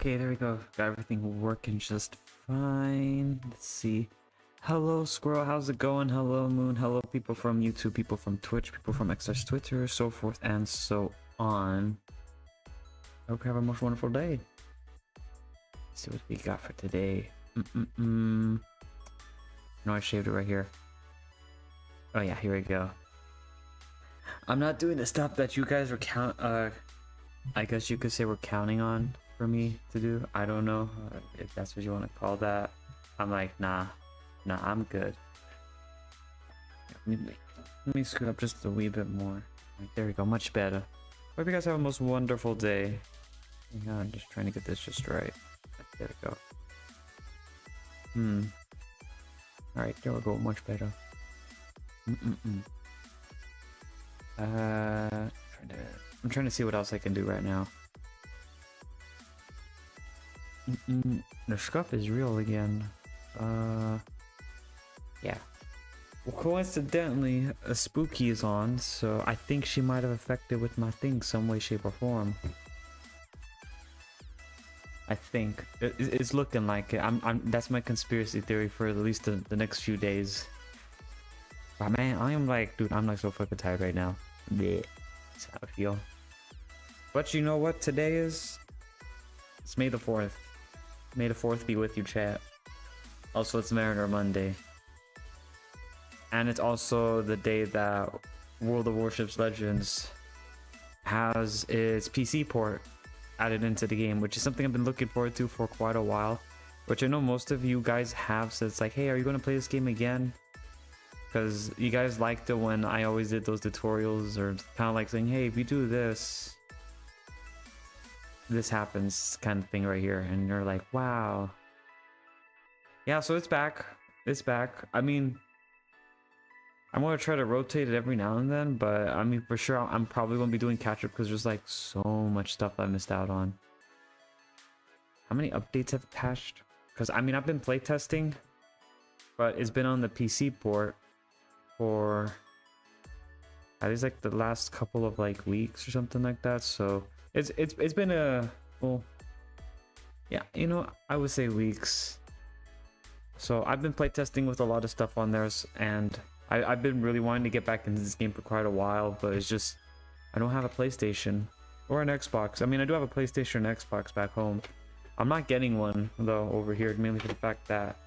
Okay, there we go. Got everything working just fine. Let's see. Hello, Squirrel. How's it going? Hello, Moon. Hello, people from YouTube, people from Twitch, people from XR's Twitter, so forth and so on. Hope you have a most wonderful day. Let's see what we got for today. No, I shaved it right here. Oh yeah, here we go. I'm not doing the stuff that you guys were I guess you could say we're counting on for me to do. I don't know if that's what you want to call that. I'm like, nah, I'm good. Let me scoot up just a wee bit more. Right, there we go, much better. Hope you guys have a most wonderful day. Hang on, just trying to get this just right. There we go. Alright, there we go, much better. I'm trying to see what else I can do right now. The scuff is real again. Yeah. Well, coincidentally, a spooky is on, so I think she might have affected with my thing some way, shape, or form. I think it's looking like it. That's my conspiracy theory for at least the next few days. But man, I am like, dude, I'm like so fucking tired right now. Yeah, that's how I feel. But you know what today is? It's May the 4th. May the 4th be with you, chat. Also, it's Mariner Monday. And it's also the day that World of Warships Legends has its PC port added into the game, which is something I've been looking forward to for quite a while. Which I know most of you guys have, so it's like, hey, are you going to play this game again? Because you guys liked it when I always did those tutorials, or kind of like saying, hey, if you do this, this happens kind of thing right here, and you're like, wow. Yeah, so it's back. It's back. I mean, I'm going to try to rotate it every now and then, but I mean, for sure, I'm probably going to be doing catch-up because there's like so much stuff I missed out on. How many updates have patched? Because I mean, I've been playtesting, but it's been on the PC port for at least like the last couple of like weeks or something like that. So it's been a, well, yeah, you know, I would say weeks. So I've been playtesting with a lot of stuff on there, and I've been really wanting to get back into this game for quite a while, but it's just I don't have a PlayStation or an Xbox. I mean, I do have a PlayStation and Xbox back home. I'm not getting one though over here, mainly for the fact that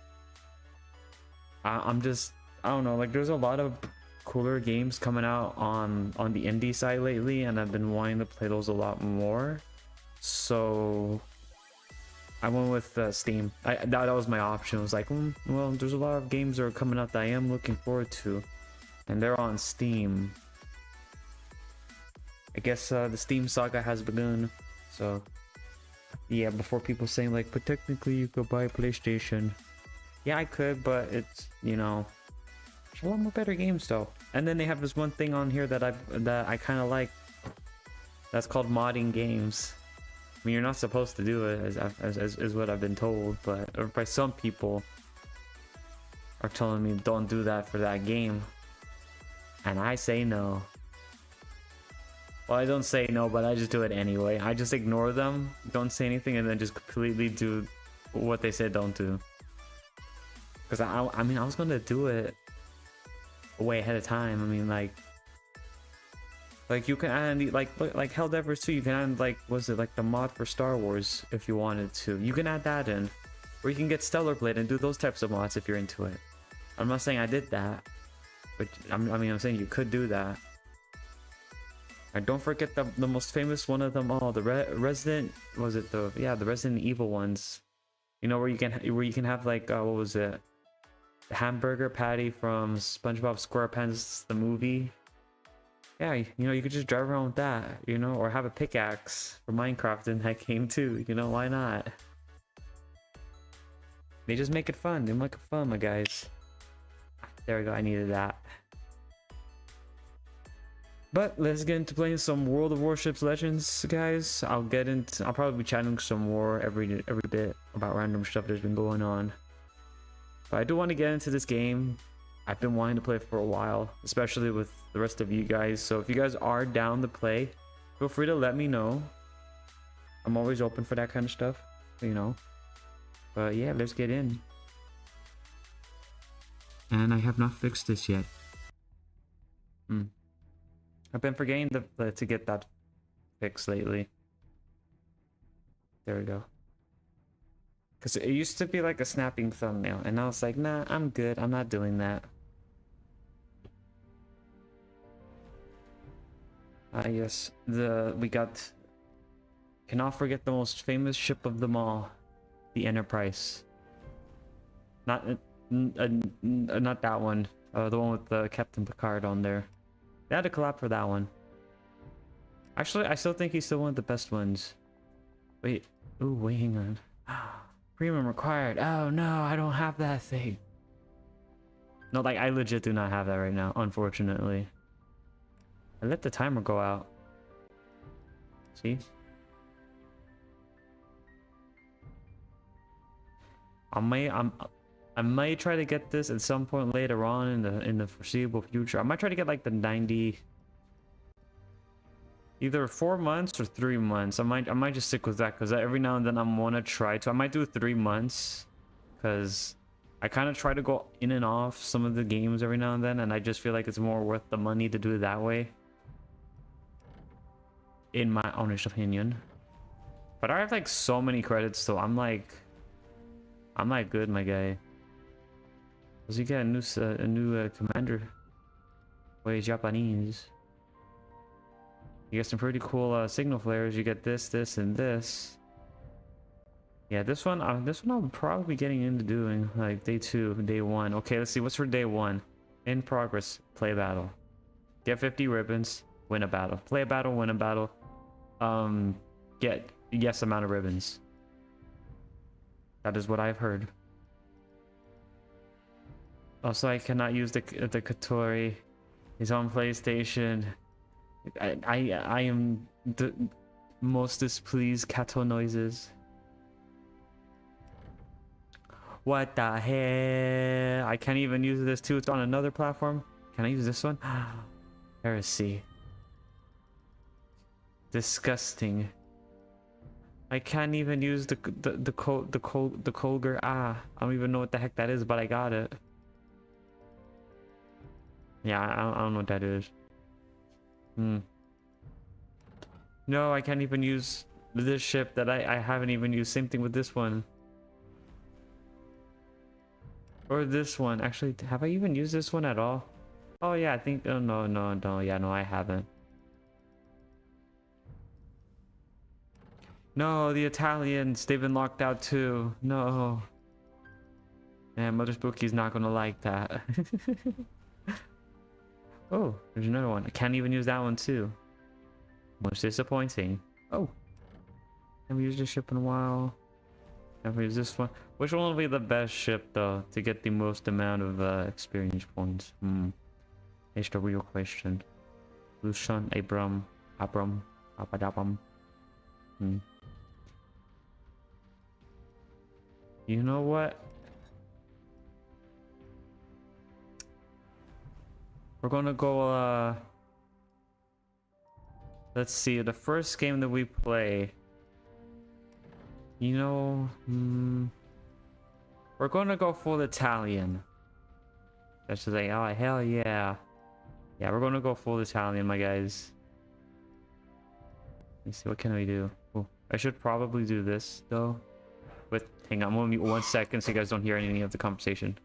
I'm just, I don't know, like there's a lot of cooler games coming out on the indie side lately, and I've been wanting to play those a lot more. So I went with Steam. That was my option. I was like, well, there's a lot of games that are coming out that I am looking forward to, and they're on Steam. I guess the Steam saga has begun. So yeah, before people saying like, but technically you could buy a PlayStation. Yeah, I could, but it's, you know, there's a lot more better games though. And then they have this one thing on here that I kind of like. That's called modding games. I mean, you're not supposed to do it, as what I've been told, but or by some people are telling me don't do that for that game, and I say no. Well, I don't say no, but I just do it anyway. I just ignore them, don't say anything, and then just completely do what they said don't do. Because I mean, I was gonna do it way ahead of time. I mean, like you can add like Helldivers 2, you can add like, was it like the mod for Star Wars if you wanted to. You can add that in, or you can get Stellar Blade and do those types of mods if you're into it. I'm not saying I did that, but I'm saying you could do that. And don't forget the most famous one of them all, the Resident, was it the Resident Evil ones? You know, where you can have like what was it? The hamburger patty from SpongeBob SquarePants the movie. Yeah, you know, you could just drive around with that, you know, or have a pickaxe for Minecraft in that game too, you know, why not? They just make it fun. They make it fun, my guys. There we go, I needed that. But let's get into playing some World of Warships Legends, guys. I'll probably be chatting some more every bit about random stuff that's been going on. But I do want to get into this game. I've been wanting to play for a while, especially with the rest of you guys. So if you guys are down to play, feel free to let me know. I'm always open for that kind of stuff. you know. But yeah, let's get in. And I have not fixed this yet. I've been forgetting to get that fixed lately. There we go. Because it used to be like a snapping thumbnail, and I was like, nah, I'm good. I'm not doing that. Yes, we got... Cannot forget the most famous ship of them all, the Enterprise. Not that one. The one with Captain Picard on there. They had a collab for that one. Actually, I still think he's still one of the best ones. Wait. Ooh, wait, hang on. Premium required. Oh no, I don't have that thing. No, like I legit do not have that right now, unfortunately. I let the timer go out. See? I might try to get this at some point later on in the foreseeable future. I might try to get like the 90, either 4 months or 3 months. I might just stick with that because every now and then I want to try to. I might do 3 months because I kind of try to go in and off some of the games every now and then, and I just feel like it's more worth the money to do it that way, in my honest opinion. But I have like so many credits, so I'm like good, my guy. Cause you get a new commander. Wait, Japanese. You get some pretty cool signal flares. You get this, and this. Yeah, this one I'll probably be getting into doing like day 2, day 1. Okay, let's see what's for day 1. In progress, play a battle. Get 50 ribbons, win a battle. Play a battle, win a battle. Get yes amount of ribbons. That is what I've heard. Also, I cannot use the Katori. He's on PlayStation. I am the most displeased. Kato noises. What the hell? I can't even use this too. It's on another platform. Can I use this one? Heresy. Disgusting. I can't even use the Kolger. I don't even know what the heck that is, but I got it. Yeah, I don't know what that is. No, I can't even use this ship that I haven't even used. Same thing with this one. Or this one. Actually, have I even used this one at all? Oh yeah, I think... Oh, no. Yeah, no, I haven't. No, the Italians. They've been locked out too. No. Man, Mother Spooky's not gonna like that. Oh, there's another one. I can't even use that one too. Most disappointing. Oh. Haven't used this ship in a while. Haven't used this one. Which one will be the best ship though to get the most amount of experience points? It's the real question. Lucian, Abram, Apadabam. You know what? We're gonna go, let's see, the first game that we play, you know, we're gonna go full Italian. That's just like, oh, hell yeah. Yeah, we're gonna go full Italian, my guys. Let's see, what can we do? Oh, I should probably do this, though. Hang on, I'm gonna mute 1 second so you guys don't hear any of the conversation.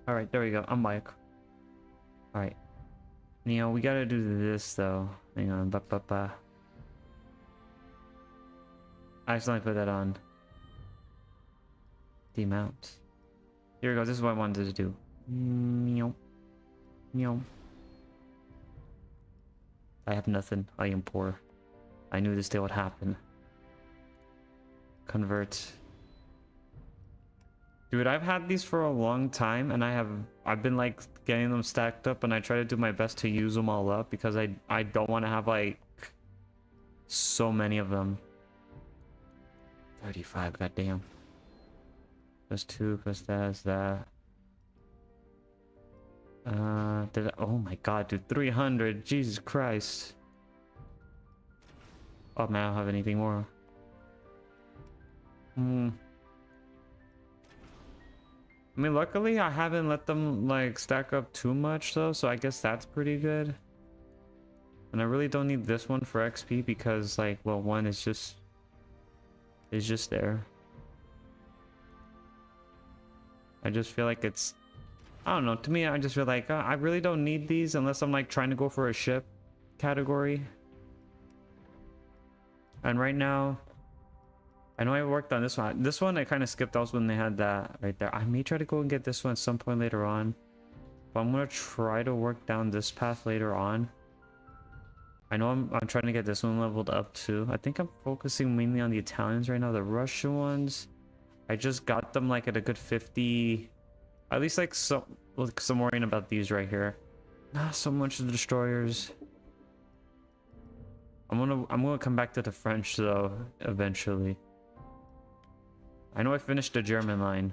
Alright, there we go. I'm back. Alright. Neo, we gotta do this though. Hang on. I accidentally put that on. Demount. Here we go. This is what I wanted to do. Meow. Meow. I have nothing. I am poor. I knew this day would happen. Convert. Dude, I've had these for a long time, and I've been like getting them stacked up, and I try to do my best to use them all up because I don't want to have like so many of them. 35, goddamn. Plus 2, plus that's that. Oh my god, dude, 300, Jesus Christ. Oh man, I don't have anything more. I mean, luckily I haven't let them like stack up too much though, so I guess that's pretty good. And I really don't need this one for XP because like, well, one is just there. I just feel like it's, I don't know, to me I just feel like I really don't need these unless I'm like trying to go for a ship category. And right now, I know I worked on this one. This one I kind of skipped out when they had that right there. I may try to go and get this one at some point later on. But I'm going to try to work down this path later on. I know I'm trying to get this one leveled up too. I think I'm focusing mainly on the Italians right now. The Russian ones, I just got them like at a good 50. At least like some worrying about these right here. Not so much the destroyers. I'm gonna come back to the French though eventually. I know I finished the German line.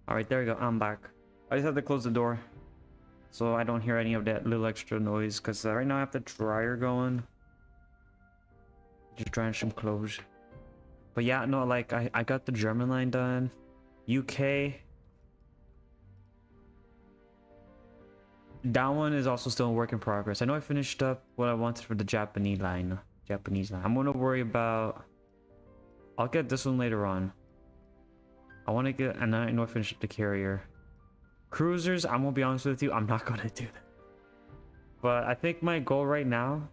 Alright, there we go. I'm back. I just have to close the door so I don't hear any of that little extra noise because right now I have the dryer going. Just drying some clothes. But yeah, no, like I got the German line done. UK. That one is also still a work in progress. I know I finished up what I wanted for the Japanese line. I'm gonna worry about... I'll get this one later on. I want to get, and I know I finished the carrier. Cruisers, I'm gonna be honest with you, I'm not gonna do that. But I think my goal right now,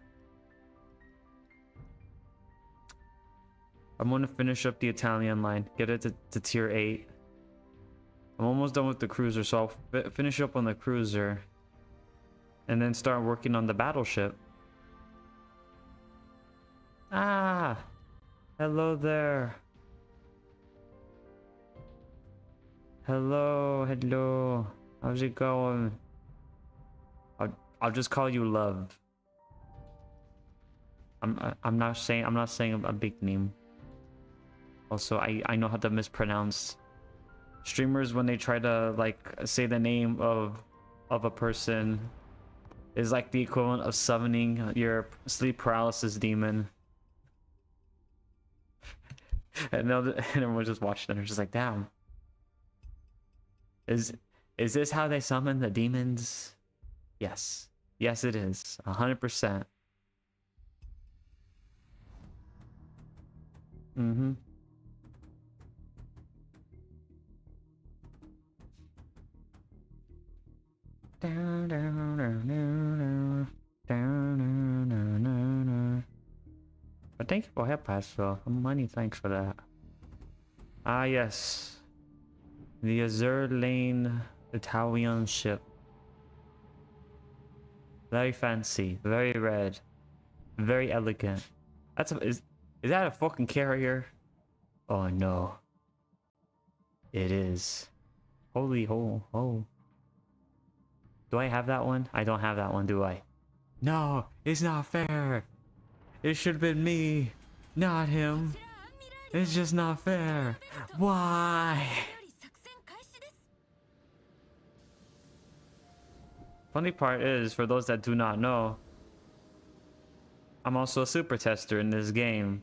I'm gonna finish up the Italian line, get it to tier 8. I'm almost done with the cruiser, so I'll finish up on the cruiser, and then start working on the battleship. Ah, hello there. Hello. How's it going? I'll just call you Love. I'm not saying a big name. Also, I know how to mispronounce. Streamers when they try to like say the name of a person is like the equivalent of summoning your sleep paralysis demon. And everyone's just watching and they're just like, damn. Is this how they summon the demons? Yes. Yes, it is. 100%. Mm-hmm. But thank you for help, Pastor. Many thanks for that. Ah, yes. The Azure Lane Italian ship. Very fancy, very red, very elegant. Is that a fucking carrier? Oh no. It is. Holy ho. Do I have that one? I don't have that one, do I? No, it's not fair. It should have been me, not him. It's just not fair. Why? Funny part is, for those that do not know, I'm also a super tester in this game.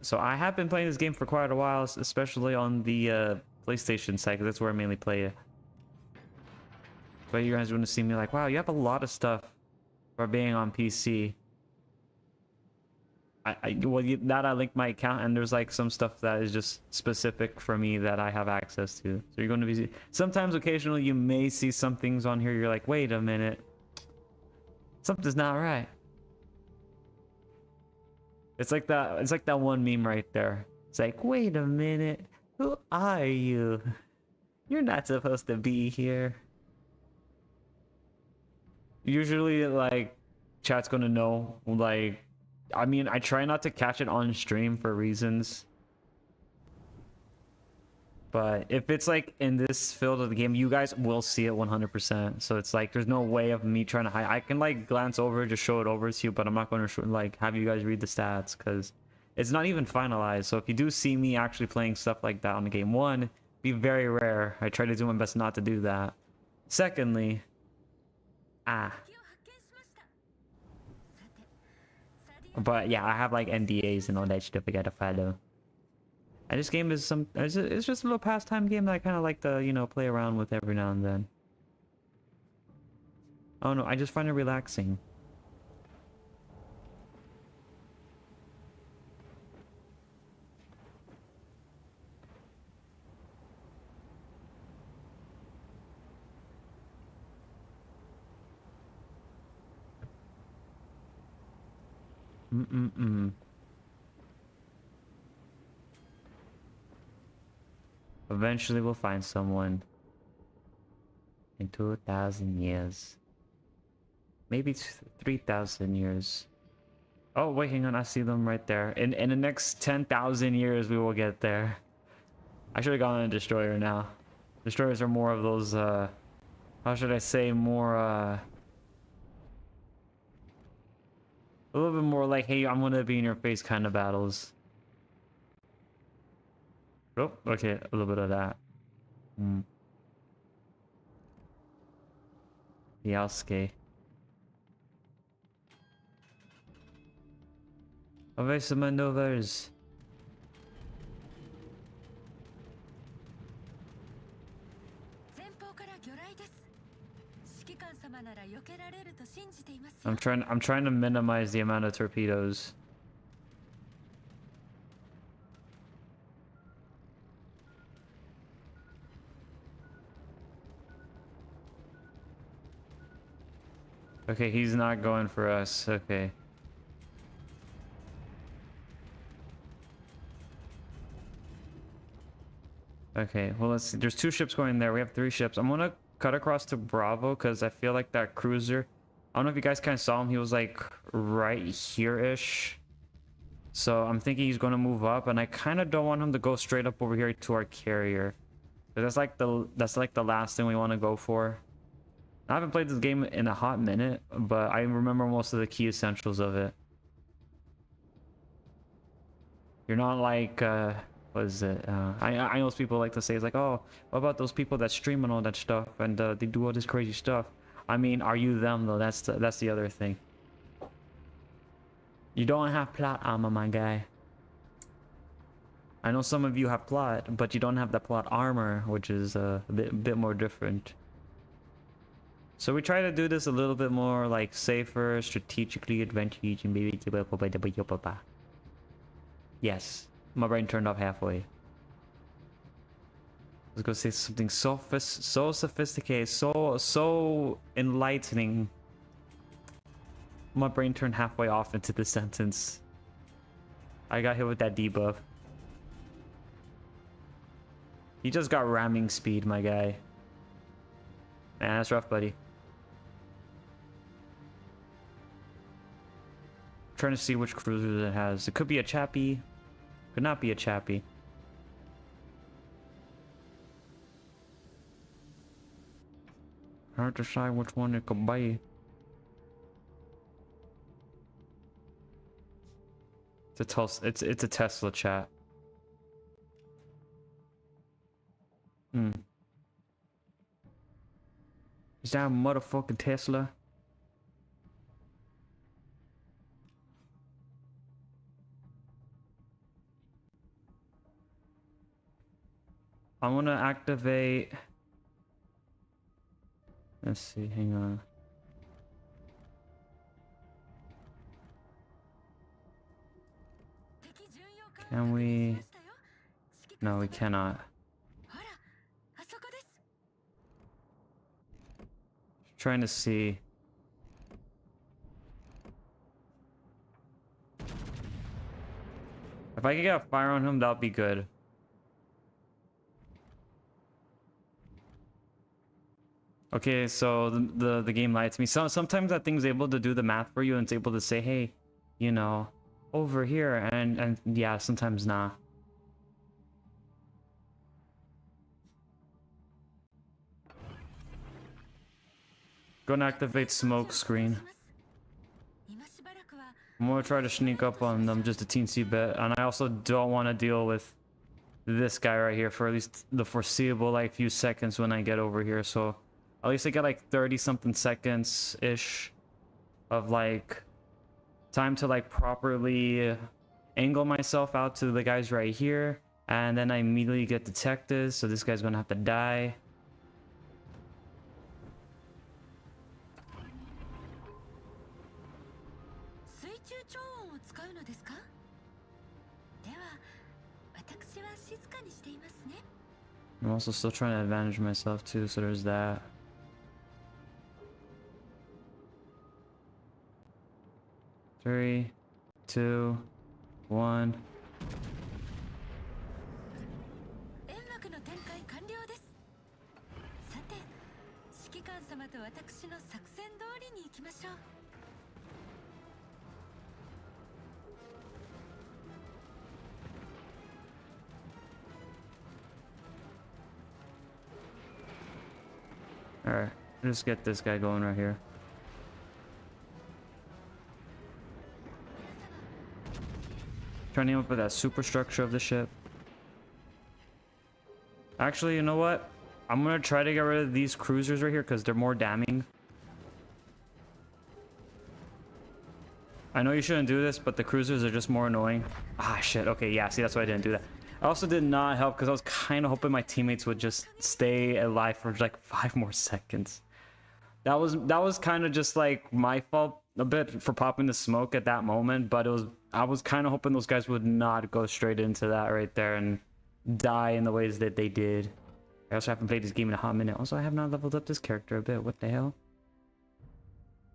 So I have been playing this game for quite a while, especially on the PlayStation side, because that's where I mainly play it. But you guys want to see me like, wow, you have a lot of stuff for being on PC. that I link my account, and there's like some stuff that is just specific for me that I have access to. So you're going to be sometimes, occasionally, you may see some things on here. You're like, wait a minute, something's not right. It's like that. It's like that one meme right there. It's like, wait a minute, who are you? You're not supposed to be here. Usually, like, chat's gonna know. Like, I mean, I try not to catch it on stream for reasons. But if it's like in this field of the game, you guys will see it 100%. So it's like there's no way of me trying to hide. I can like glance over, just show it over to you, but I'm not going to like have you guys read the stats because it's not even finalized. So if you do see me actually playing stuff like that on the game, one, be very rare. I try to do my best not to do that. Secondly, but yeah, I have like NDAs and all that stuff I gotta follow. And this game is it's just a little pastime game that I kind of like to, you know, play around with every now and then. Oh no, I just find it relaxing. Eventually we'll find someone. In 2,000 years. Maybe 3,000 years. Oh, wait, hang on. I see them right there. In the next 10,000 years, we will get there. I should have gone on a destroyer now. Destroyers are more of those, how should I say, more, a little bit more like, hey, I'm gonna be in your face kind of battles. Oh, okay, a little bit of that. Yasuke. Alright, some maneuvers. I'm trying to minimize the amount of torpedoes. Okay, he's not going for us. Okay. Okay, well, let's see. There's 2 ships going there. We have 3 ships. I'm gonna cut across to Bravo because I feel like that cruiser, I don't know if you guys kind of saw him. He was like right here-ish. So I'm thinking he's gonna move up, and I kind of don't want him to go straight up over here to our carrier. That's like the last thing we want to go for. I haven't played this game in a hot minute, but I remember most of the key essentials of it. You're not like, what is it? I know people like to say, it's like, oh, what about those people that stream and all that stuff, and they do all this crazy stuff? I mean, are you them though? That's the other thing. You don't have plot armor, my guy. I know some of you have plot, but you don't have the plot armor, which is a bit more different. So we try to do this a little bit more like safer, strategically advantage, and maybe. Yes, my brain turned off halfway. I was gonna say something so sophisticated, so enlightening. My brain turned halfway off into the sentence. I got hit with that debuff. He just got ramming speed, my guy. Man, that's rough, buddy. Trying to see which cruisers it has. It could be a Chappie. Could not be a Chappie. Hard to decide which one it could be. It's a Tesla, chat. Is that a motherfucking Tesla? I want to activate. Let's see, hang on. Can we? No, we cannot. Trying to see. If I could get a fire on him, that would be good. Okay, so the game lied to me. So sometimes that thing's able to do the math for you and it's able to say, hey, you know, over here, and yeah, sometimes not. Go and activate smoke screen. I'm gonna try to sneak up on them just a teensy bit, and I also don't want to deal with this guy right here for at least the foreseeable like few seconds when I get over here. So at least I get like 30 something seconds ish of like time to like properly angle myself out to the guys right here, and then I immediately get detected, so this guy's gonna have to die. I'm also still trying to advantage myself too, so there's that. Three, two, one. Alright, let's get this guy going right here. Trying to aim up with that superstructure of the ship. Actually, you know what? I'm gonna try to get rid of these cruisers right here because they're more damning. I know you shouldn't do this, but the cruisers are just more annoying. Ah, shit. Okay, yeah, see, that's why I didn't do that. I also did not help because I was kind of hoping my teammates would just stay alive for like 5 more seconds. That was kind of just like my fault a bit for popping the smoke at that moment, but I was kind of hoping those guys would not go straight into that right there and die in the ways that they did. I also haven't played this game in a hot minute. Also, I have not leveled up this character a bit. What the hell?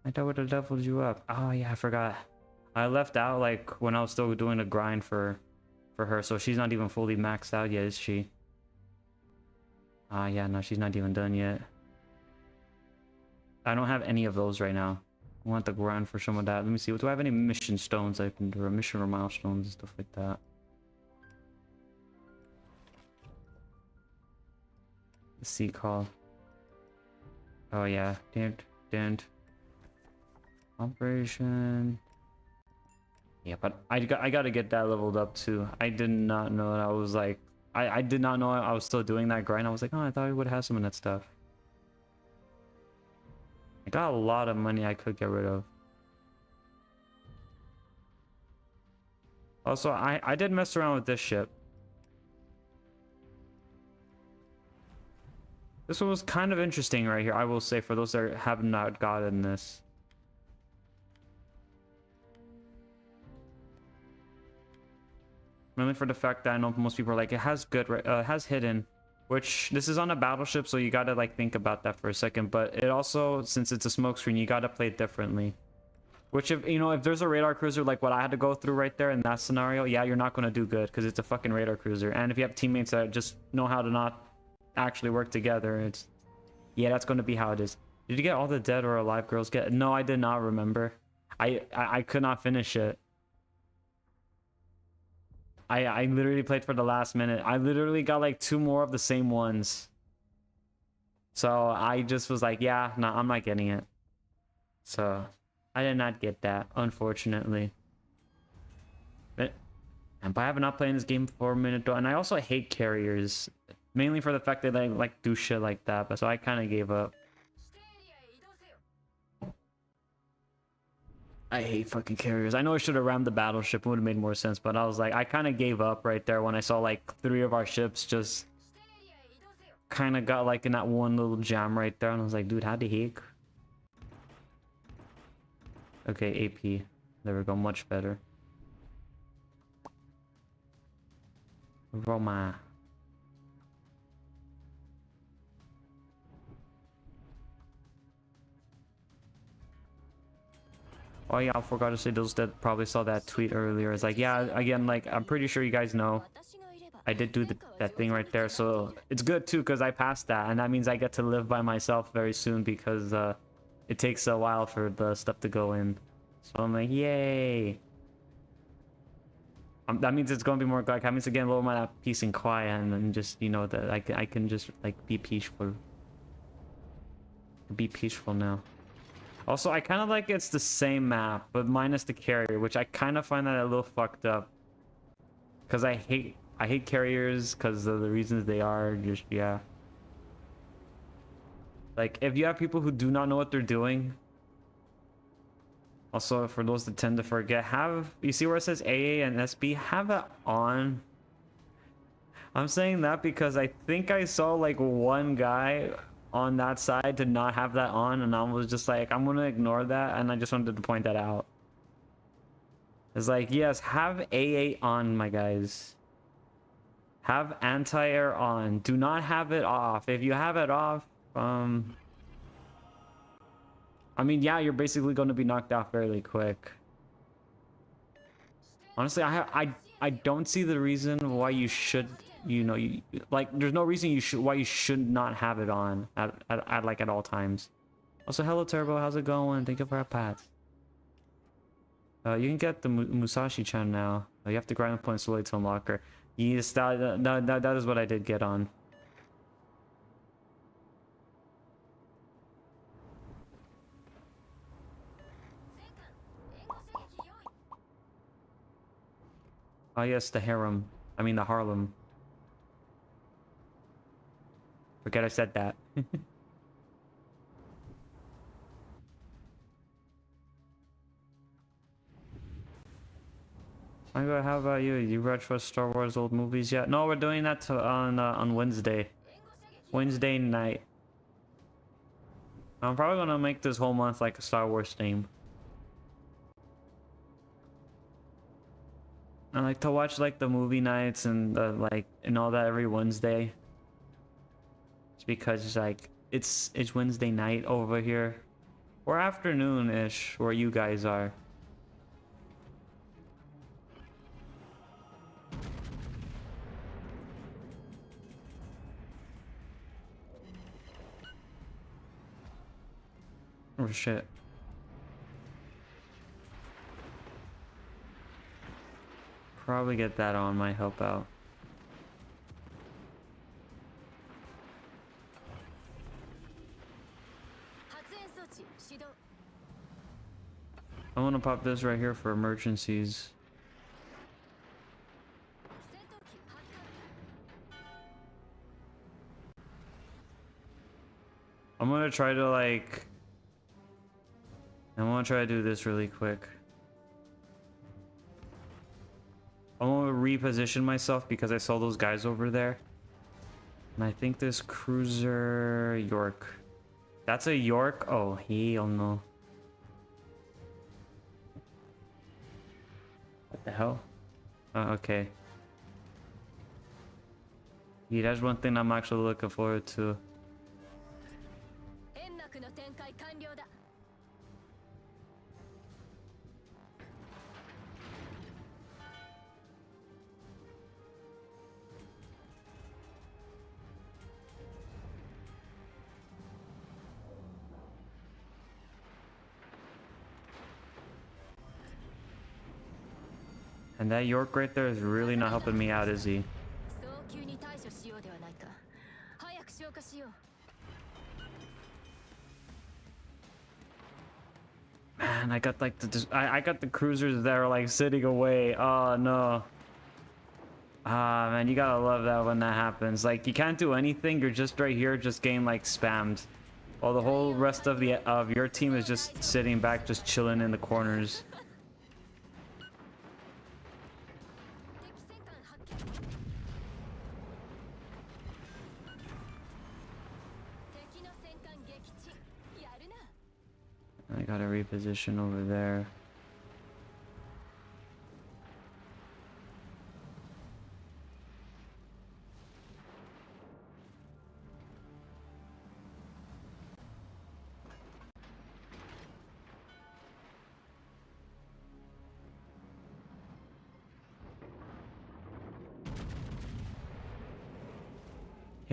I thought I would have leveled you up. Oh yeah, I forgot. I left out like when I was still doing a grind for her, so she's not even fully maxed out yet, is she? Ah yeah, no, she's not even done yet. I don't have any of those right now. I want the grind for some of that. Let me see. Do I have any mission stones I can do? Or mission or milestones and stuff like that? The sea call. Oh yeah, didn't. Operation. Yeah, but I gotta get that leveled up too. I did not know that I was like I did not know I was still doing that grind. I was like, oh, I thought I would have some of that stuff. I got a lot of money I could get rid of. Also, I did mess around with this ship. This one was kind of interesting right here, I will say, for those that have not gotten this. Mainly for the fact that I know most people are like, it has good, has hidden, which this is on a battleship, so you gotta like think about that for a second. But it also, since it's a smokescreen, you gotta play it differently. Which, if you know, if there's a radar cruiser like what I had to go through right there in that scenario, yeah, you're not gonna do good because it's a fucking radar cruiser. And if you have teammates that just know how to not actually work together, it's yeah, that's gonna be how it is. Did you get all the dead or alive girls? No, I did not remember. I could not finish it. I literally played for the last minute. I literally got like 2 more of the same ones. So I just was like, yeah, no, I'm not getting it. So I did not get that, unfortunately. But I have not played this game for a minute though, and I also hate carriers. Mainly for the fact that they like do shit like that, but so I kind of gave up. I hate fucking carriers. I know I should have rammed the battleship. It would have made more sense, but I was like, I kind of gave up right there when I saw like 3 of our ships just kind of got like in that one little jam right there, and I was like, dude, how the heck? Okay, AP. There we go, much better. Roma. Oh yeah, I forgot to say, those that probably saw that tweet earlier. It's like, yeah, again, like, I'm pretty sure you guys know I did do that thing right there. So it's good too, because I passed that. And that means I get to live by myself very soon, because it takes a while for the stuff to go in. So I'm like, yay. That means it's going to be more like, that means again, a little more peace and quiet, and then just, you know, that I can just like be peaceful. Be peaceful now. Also, I kind of like it's the same map, but minus the carrier, which I kind of find that a little fucked up. Because I hate carriers because of the reasons they are. Just, yeah. Like, if you have people who do not know what they're doing. Also, for those that tend to forget, you see where it says AA and SB? Have it on. I'm saying that because I think I saw like one guy on that side to not have that on, and I was just like, I'm gonna ignore that, and I just wanted to point that out. It's like, yes, have AA on, my guys. Have anti-air on. Do not have it off. If you have it off, I mean, yeah, you're basically going to be knocked out fairly quick. Honestly, I don't see the reason why you should, you know, like, there's no reason why you should not have it on at all times. Also, hello Turbo, how's it going? Thank you for our pats. You can get the Musashi-chan now. You have to grind the points slowly to unlock her. Yes, that is what I did get on. Oh yes, the harem. I mean the Harlem. Forget I said that. How about you? You watch for Star Wars old movies yet? No, we're doing that on Wednesday. Wednesday night. I'm probably gonna make this whole month like a Star Wars theme. I like to watch like the movie nights and like and all that every Wednesday. It's because it's like it's Wednesday night over here, or afternoon-ish where you guys are. Oh shit. Probably get that on, might help out. I want to pop this right here for emergencies. I'm gonna try to like... I want to try to do this really quick. I want to reposition myself because I saw those guys over there. And I think this cruiser... York. That's a York? Oh, hell no. What the hell? Oh, okay. Yeah, that's one thing I'm actually looking forward to. And that York right there is really not helping me out, is he? Man, I got like I got the cruisers that are like sitting away. Oh no. Ah man, you gotta love that when that happens. Like you can't do anything. You're just right here, just getting like spammed, while the whole rest of your team is just sitting back, just chilling in the corners. I gotta reposition over there.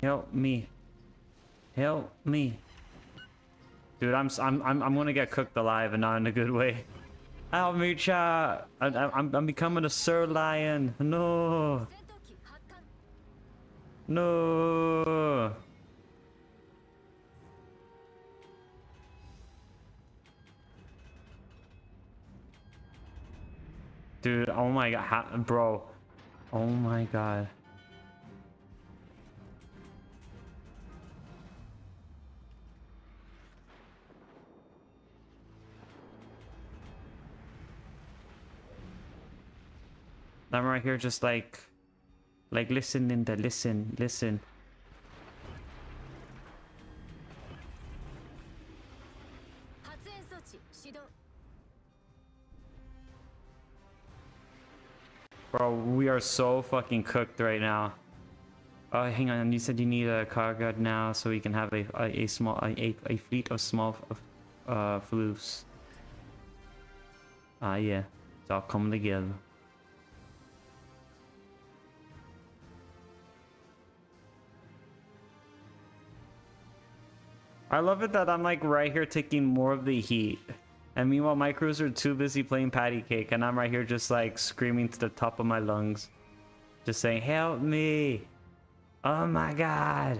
Help me. Help me. Dude, I'm gonna get cooked alive and not in a good way. Help me, chat. I'm becoming a Sir Lion. No. No. Dude, oh my god, bro. Oh my god. I'm right here just like listening to listen. Bro, we are so fucking cooked right now. Oh, hang on. You said you need a cargo now, so we can have a fleet of small floofs. Ah, yeah, it's all coming together. I love it that I'm like right here taking more of the heat. And meanwhile, my crews are too busy playing patty cake, and I'm right here just like screaming to the top of my lungs. Just saying, help me! Oh my god!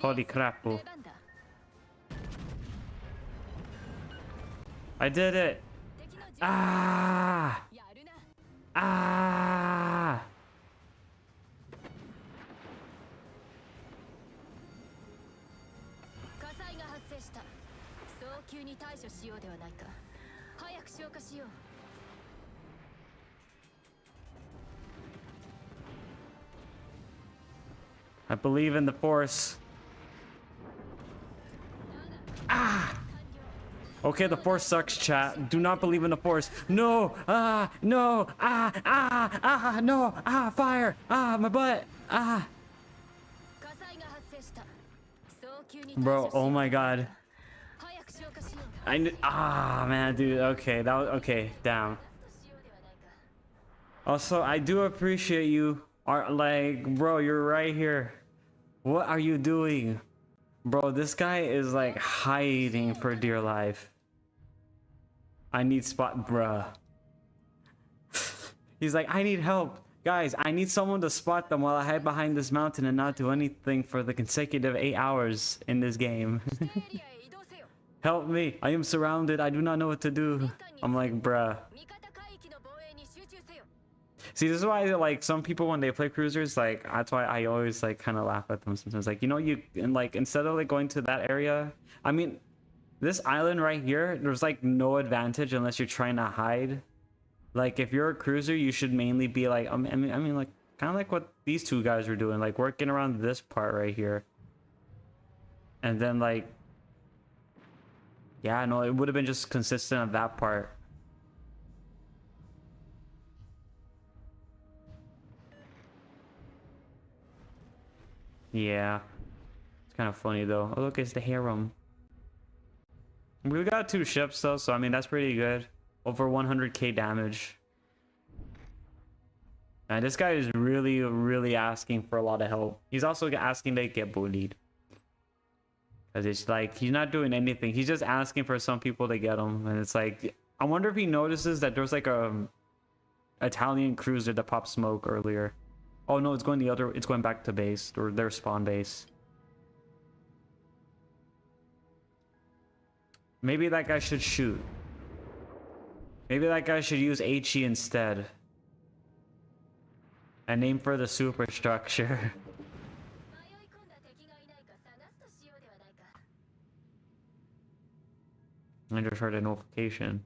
Holy crap, bro. I did it! Ah! Ah! I believe in the force. Ah! Okay, the force sucks, chat. Do not believe in the force. No! Ah! No! Ah! Ah! Ah! No! Ah! Fire! Ah! My butt! Ah! Bro, oh my god. Ah, man, dude. Okay, that was okay. Damn. Also, I do appreciate you. Like, bro, you're right here. What are you doing? Bro, this guy is like hiding for dear life. I need spot, bruh. He's like, I need help. Guys, I need someone to spot them while I hide behind this mountain and not do anything for the consecutive 8 hours in this game. Help me. I am surrounded. I do not know what to do. I'm like, bruh. See, this is why like some people when they play cruisers, like that's why I always like kind of laugh at them sometimes. Like, you know, you and like instead of like going to that area, I mean, this island right here, there's like no advantage unless you're trying to hide. Like if you're a cruiser, you should mainly be like, I mean, like kind of like what these two guys were doing, like working around this part right here. And then like, yeah, no, it would have been just consistent on that part. Yeah, it's kind of funny though. Oh look, it's the harem. We got 2 ships though, so I mean that's pretty good. Over 100k damage. And this guy is really asking for a lot of help. He's also asking to get bullied. Because it's like, he's not doing anything. He's just asking for some people to get him. And it's like, I wonder if he notices that there's like a Italian cruiser that popped smoke earlier. Oh no, it's going back to base, or their spawn base. Maybe that guy should shoot. Maybe that guy should use HE instead. And aim for the superstructure. I just heard a notification.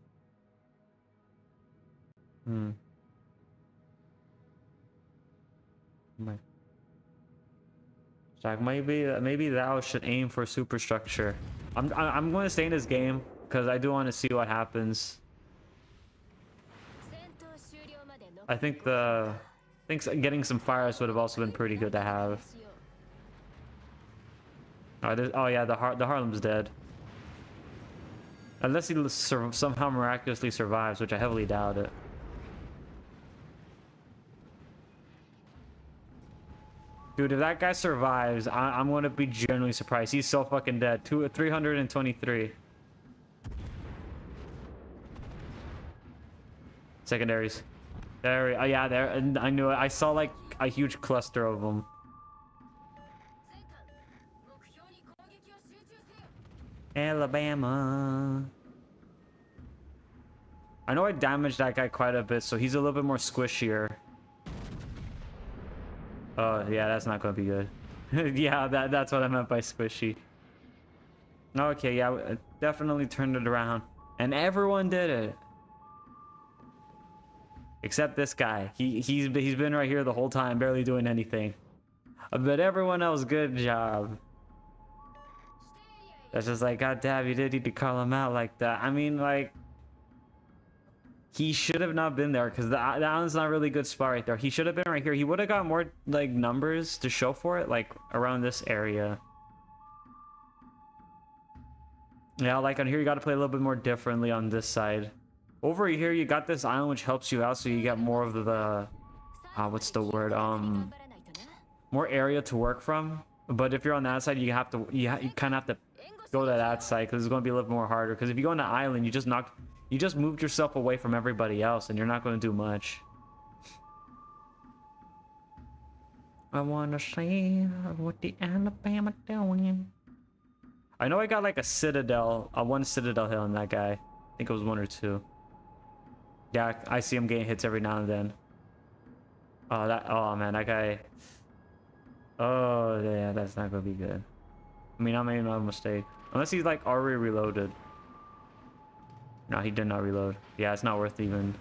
So maybe thou should aim for superstructure. I'm going to stay in this game because I do want to see what happens. I think getting some fires would have also been pretty good to have. Oh yeah, the Harlem's dead. Unless he somehow miraculously survives, which I heavily doubt it. Dude, if that guy survives, I'm gonna be genuinely surprised. He's so fucking dead. 323. Secondaries. There, oh yeah, there. And I knew it. I saw like a huge cluster of them. Alabama. I know I damaged that guy quite a bit, so he's a little bit more squishier. Oh, yeah, that's not gonna be good. Yeah, that's what I meant by squishy. Okay, yeah, I definitely turned it around. And everyone did it. Except this guy. He's been right here the whole time, barely doing anything. But everyone else, good job. That's just like, god damn, you did need to call him out like that. I mean, like, he should have not been there because the island's not a really good spot right there. He should have been right here. He would have got more like numbers to show for it, like around this area. Yeah, like on here you got to play a little bit more differently on this side. Over here you got this island which helps you out, so you get more of the what's the word, more area to work from. But if you're on that side, you have to you kind of have to go to that side because it's going to be a little more harder. Because if you go on the island, you just moved yourself away from everybody else, and you're not going to do much. I want to see what the Alabama doing. I know I got like a citadel, one citadel hill on that guy. I think it was 1 or 2. Yeah, I see him getting hits every now and then. Oh man, that guy. Oh yeah, that's not gonna be good. I mean, I made no mistake. Unless he's like already reloaded. No, he did not reload. Yeah, it's not worth even.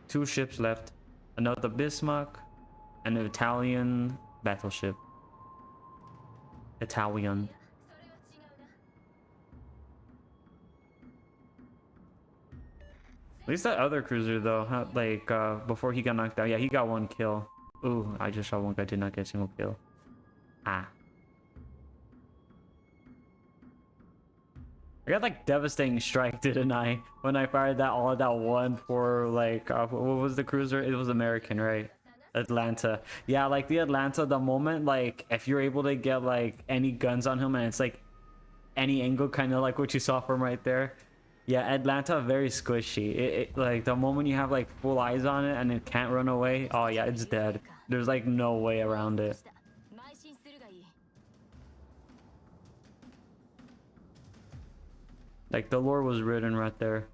2 ships left. Another Bismarck. And an Italian battleship. Italian. At least that other cruiser though, like before he got knocked out. Yeah, he got 1 kill. Ooh, I just shot one guy, did not get a single kill. Ah. I got like devastating strike, didn't I? When I fired that one for like what was the cruiser? It was American, right? Atlanta. Yeah, like the Atlanta, the moment like if you're able to get like any guns on him and it's like any angle, kind of like what you saw from right there. Yeah, Atlanta very squishy. It like the moment you have like full eyes on it and it can't run away, oh yeah, it's dead. There's like no way around it. Like the lore was written right there.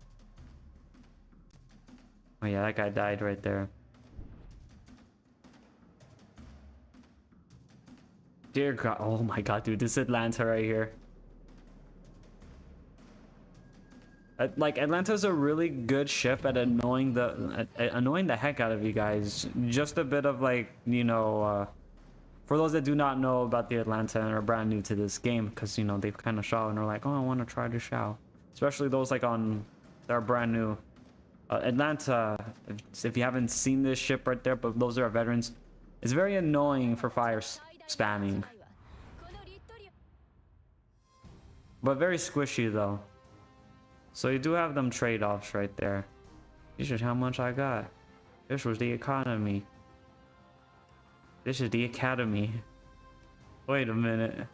Oh yeah, that guy died right there. Dear God, oh my God, dude, this Atlanta right here. Like Atlanta's a really good ship at annoying the heck out of you guys. Just a bit of like, you know, for those that do not know about the Atlanta and are brand new to this game, because you know they've kind of shot and are like, oh, I want to try this out. Especially those like that are brand new. Atlanta, if you haven't seen this ship right there, but those are veterans, it's very annoying for fire spamming. But very squishy though. So you do have them trade-offs right there. This is how much I got. This was the economy. This is the academy. Wait a minute.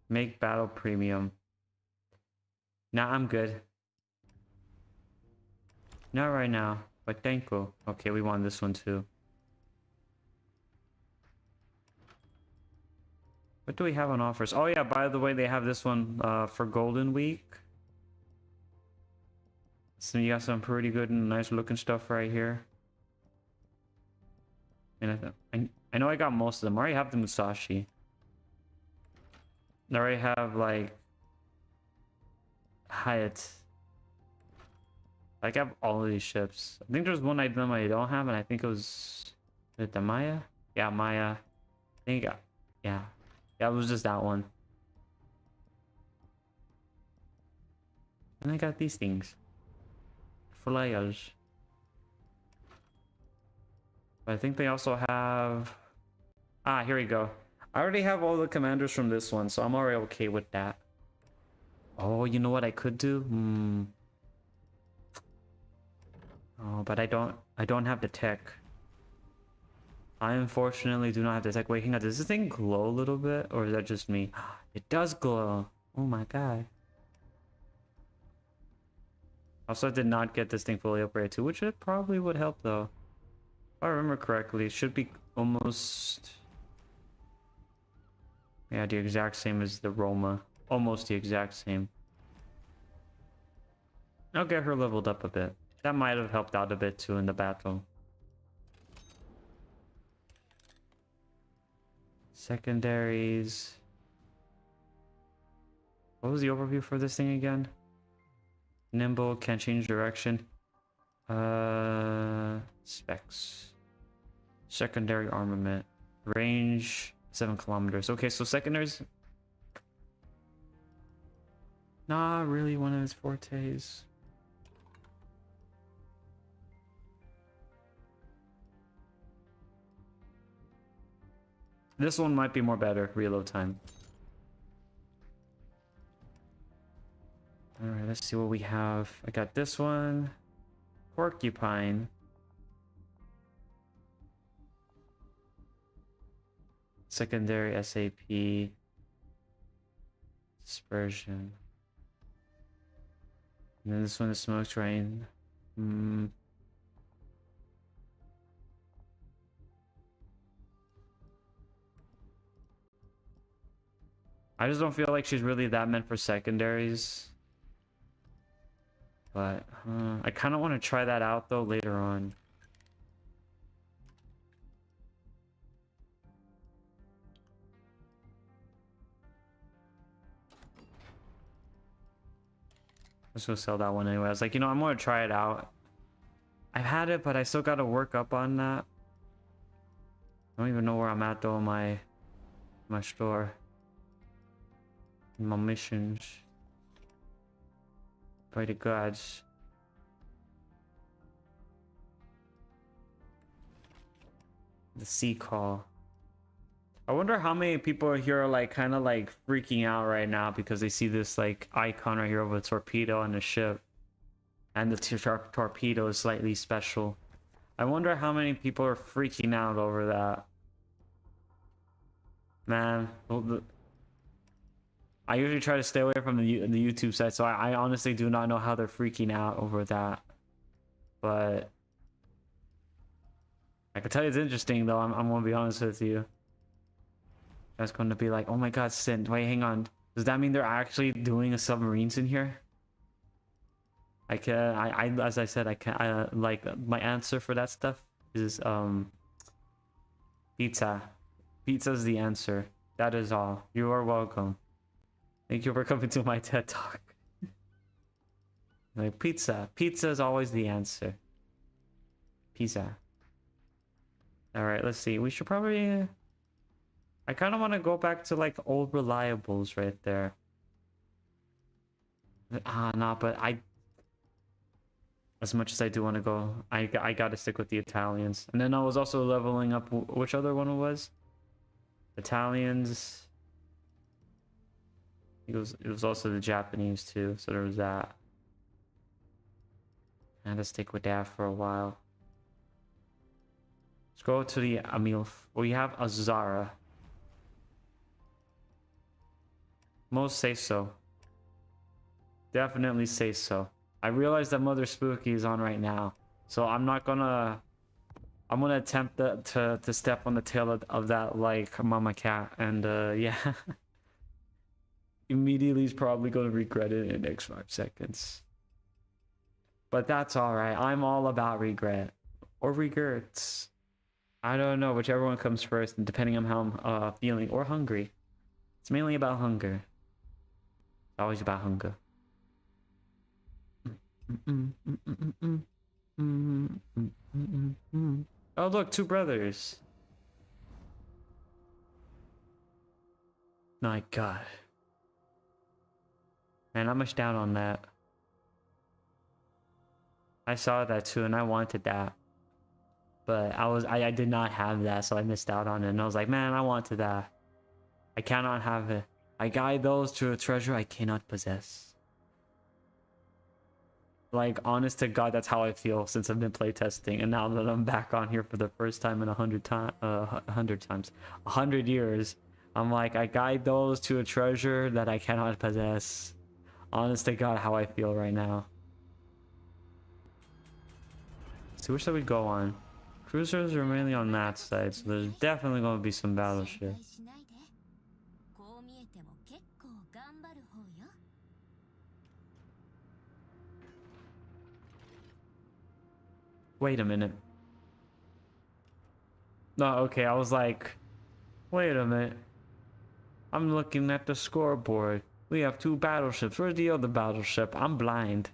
Make battle premium. Nah, I'm good. Not right now, but thank you. Okay, we want this one too. What do we have on offers? Oh yeah, by the way, they have this one for Golden Week. So you got some pretty good and nice looking stuff right here. And I know I got most of them. I already have the Musashi. I already have like Hyatt. Like I have all of these ships. I think there's one item I don't have, and I think it was the Maya. Yeah, Maya. I think yeah, it was just that one. And I got these things. Flyers. But I think they also have... Ah, here we go. I already have all the commanders from this one, so I'm already okay with that. Oh, you know what I could do? Oh, but I don't have the tech. I unfortunately do not have the tech. Wait, hang on. Does this thing glow a little bit? Or is that just me? It does glow. Oh my god. Also, I did not get this thing fully upgraded too, which it probably would help though. If I remember correctly, it should be almost... Yeah, the exact same as the Roma. Almost the exact same. I'll get her leveled up a bit. That might have helped out a bit too in the battle. Secondaries. What was the overview for this thing again? Nimble, can't change direction. Specs. Secondary armament. Range 7 kilometers. Okay, so secondaries. Not really one of his fortes. This one might be more better, reload time. Alright, let's see what we have. I got this one. Porcupine. Secondary SAP. Dispersion. And then this one is smoke train. I just don't feel like she's really that meant for secondaries. But I kind of want to try that out though later on. Let's go sell that one anyway. I was like, you know, I'm gonna try it out. I've had it, but I still gotta work up on that. I don't even know where I'm at though in my store. In my missions. Pray to gods. The sea call. I wonder how many people here are like kind of like freaking out right now because they see this like icon right here of a torpedo on the ship. And the torpedo is slightly special. I wonder how many people are freaking out over that. Man, I usually try to stay away from the YouTube side, so I honestly do not know how they're freaking out over that. But I can tell you it's interesting though. I'm gonna be honest with you. That's going to be like, oh my god, Sin. Wait, hang on. Does that mean they're actually doing a submarines in here? As I said, like my answer for that stuff is pizza. Pizza's the answer. That is all. You are welcome. Thank you for coming to my TED Talk. Like pizza. Pizza is always the answer. Pizza. Alright, let's see. We should probably... I kind of want to go back to like old reliables right there. Nah, but as much as I do want to go, I gotta stick with the Italians. And then I was also leveling up, which other one it was? Italians. It was also the Japanese too, so there was that. I had to stick with that for a while. Let's go to the Amilf. We have Azara. Most say so. Definitely say so. I realize that Mother Spooky is on right now, so I'm gonna attempt to step on the tail of that like mama cat, and yeah. Immediately he's probably gonna regret it in the next 5 seconds. But that's alright. I'm all about regret. Or regrets. I don't know, whichever one comes first, depending on how I'm feeling, or hungry. It's mainly about hunger. It's always about hunger. Oh look, 2 brothers. My god. Man, I missed out on that. I saw that too and I wanted that. But I did not have that, so I missed out on it. And I was like, man, I wanted that. I cannot have it. I guide those to a treasure I cannot possess. Like, honest to God, that's how I feel since I've been playtesting, and now that I'm back on here for the first time in 100 years, I'm like, I guide those to a treasure that I cannot possess. Honest to God, how I feel right now. So which side we go on? Cruisers are mainly on that side, so there's definitely going to be some battleship. Wait a minute. No, okay, I was like, wait a minute. I'm looking at the scoreboard. We have 2 battleships. Where's the other battleship? I'm blind.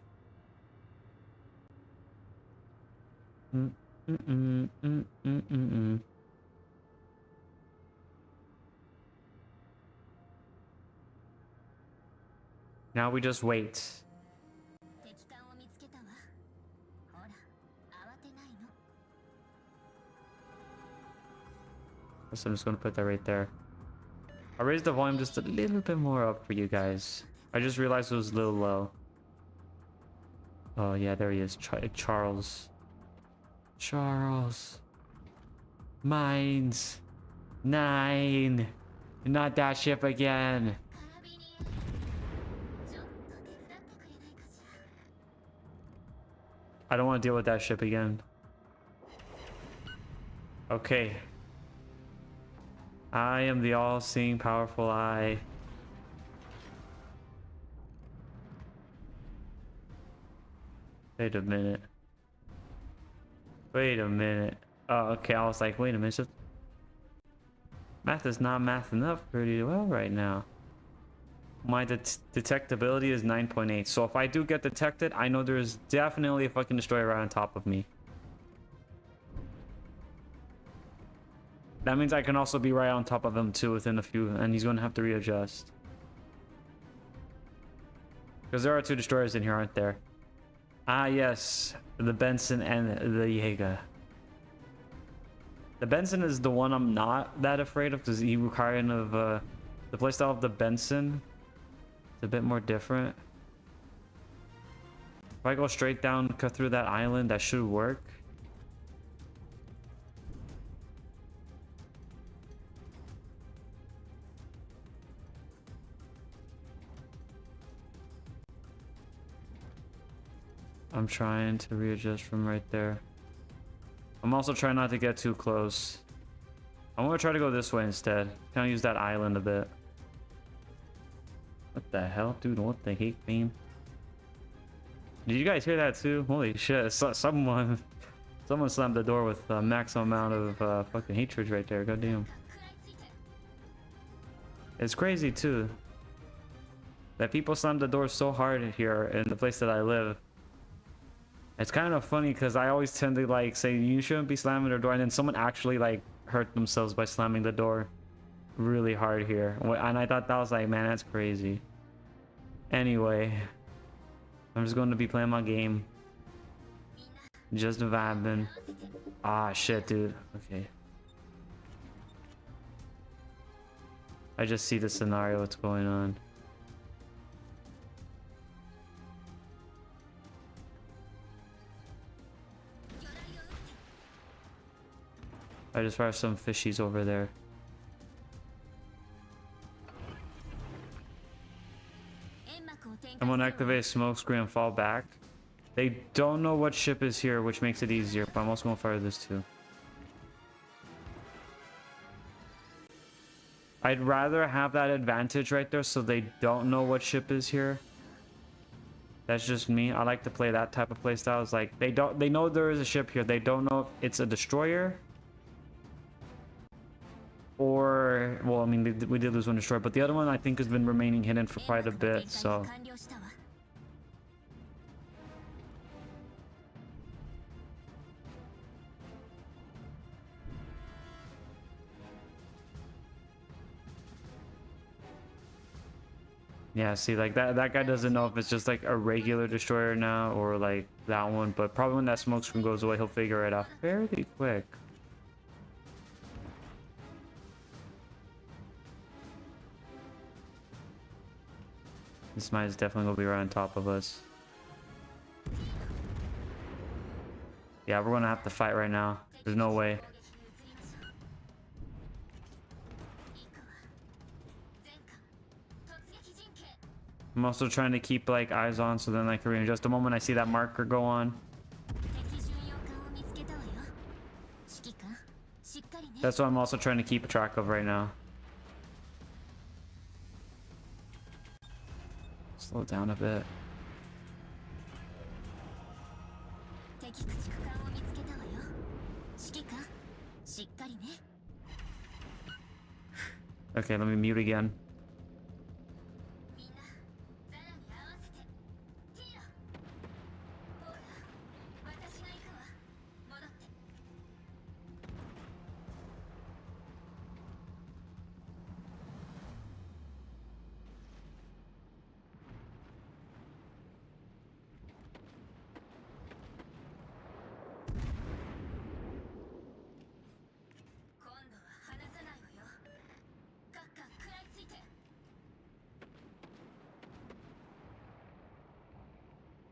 Now we just wait. So I'm just gonna put that right there. I raised the volume just a little bit more up for you guys. I just realized it was a little low. Oh yeah, there he is. Charles. Charles. Mines. 9. Not that ship again. I don't want to deal with that ship again. Okay. I am the all-seeing, powerful eye. Wait a minute. Wait a minute. Oh, okay. I was like, wait a minute. Just... Math is not mathing up pretty well right now. My detectability is 9.8. So if I do get detected, I know there's definitely a fucking destroyer right on top of me. That means I can also be right on top of him too within a few, and he's going to have to readjust. Because there are 2 destroyers in here, aren't there? Ah, yes. The Benson and the Jaeger. The Benson is the one I'm not that afraid of, because he kind of, the playstyle of the Benson is a bit more different. If I go straight down, cut through that island, that should work. I'm trying to readjust from right there. I'm also trying not to get too close. I'm gonna try to go this way instead. Kind of use that island a bit. What the hell, dude? What the heck, man? Did you guys hear that too? Holy shit! Someone slammed the door with a maximum amount of fucking hatred right there. Goddamn. It's crazy too that people slam the door so hard here in the place that I live. It's kind of funny because I always tend to like say you shouldn't be slamming the door, and then someone actually like hurt themselves by slamming the door really hard here, and I thought that was like, man, that's crazy. Anyway, I'm just going to be playing my game, just vibing. Ah shit, dude. Okay, I just see the scenario, what's going on. I just fired some fishies over there. I'm gonna activate smoke screen and fall back. They don't know what ship is here, which makes it easier, but I'm also gonna fire this too. I'd rather have that advantage right there so they don't know what ship is here. That's just me. I like to play that type of playstyle. It's like they know there is a ship here. They don't know if it's a destroyer. Or, well, I mean, we did lose one destroyer, but the other one I think has been remaining hidden for quite a bit, so. Yeah, see, like that guy doesn't know if it's just like a regular destroyer now or like that one, but probably when that smoke screen goes away, he'll figure it out fairly quick. This mine is definitely gonna be right on top of us. Yeah, we're gonna have to fight right now. There's no way. I'm also trying to keep like eyes on, so then like just the moment I see that marker go on. That's what I'm also trying to keep track of right now. Slow down a bit. Okay, let me mute again.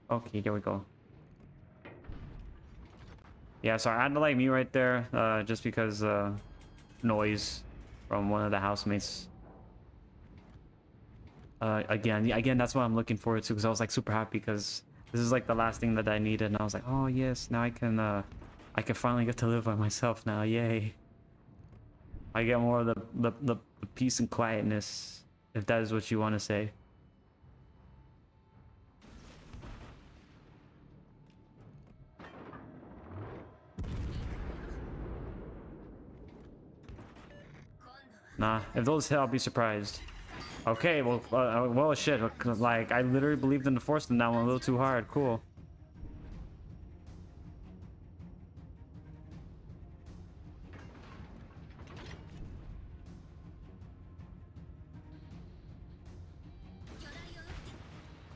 Okay, here we go. Yeah, so I had to like mute right there, just because noise from one of the housemates. Again, that's what I'm looking forward to, because I was like super happy because this is like the last thing that I needed, and I was like, oh yes, now I can finally get to live by myself now, yay! I get more of the peace and quietness, if that is what you want to say. Nah, if those hit, I'll be surprised. Okay, well, shit. Like, I literally believed in the force in that one a little too hard. Cool.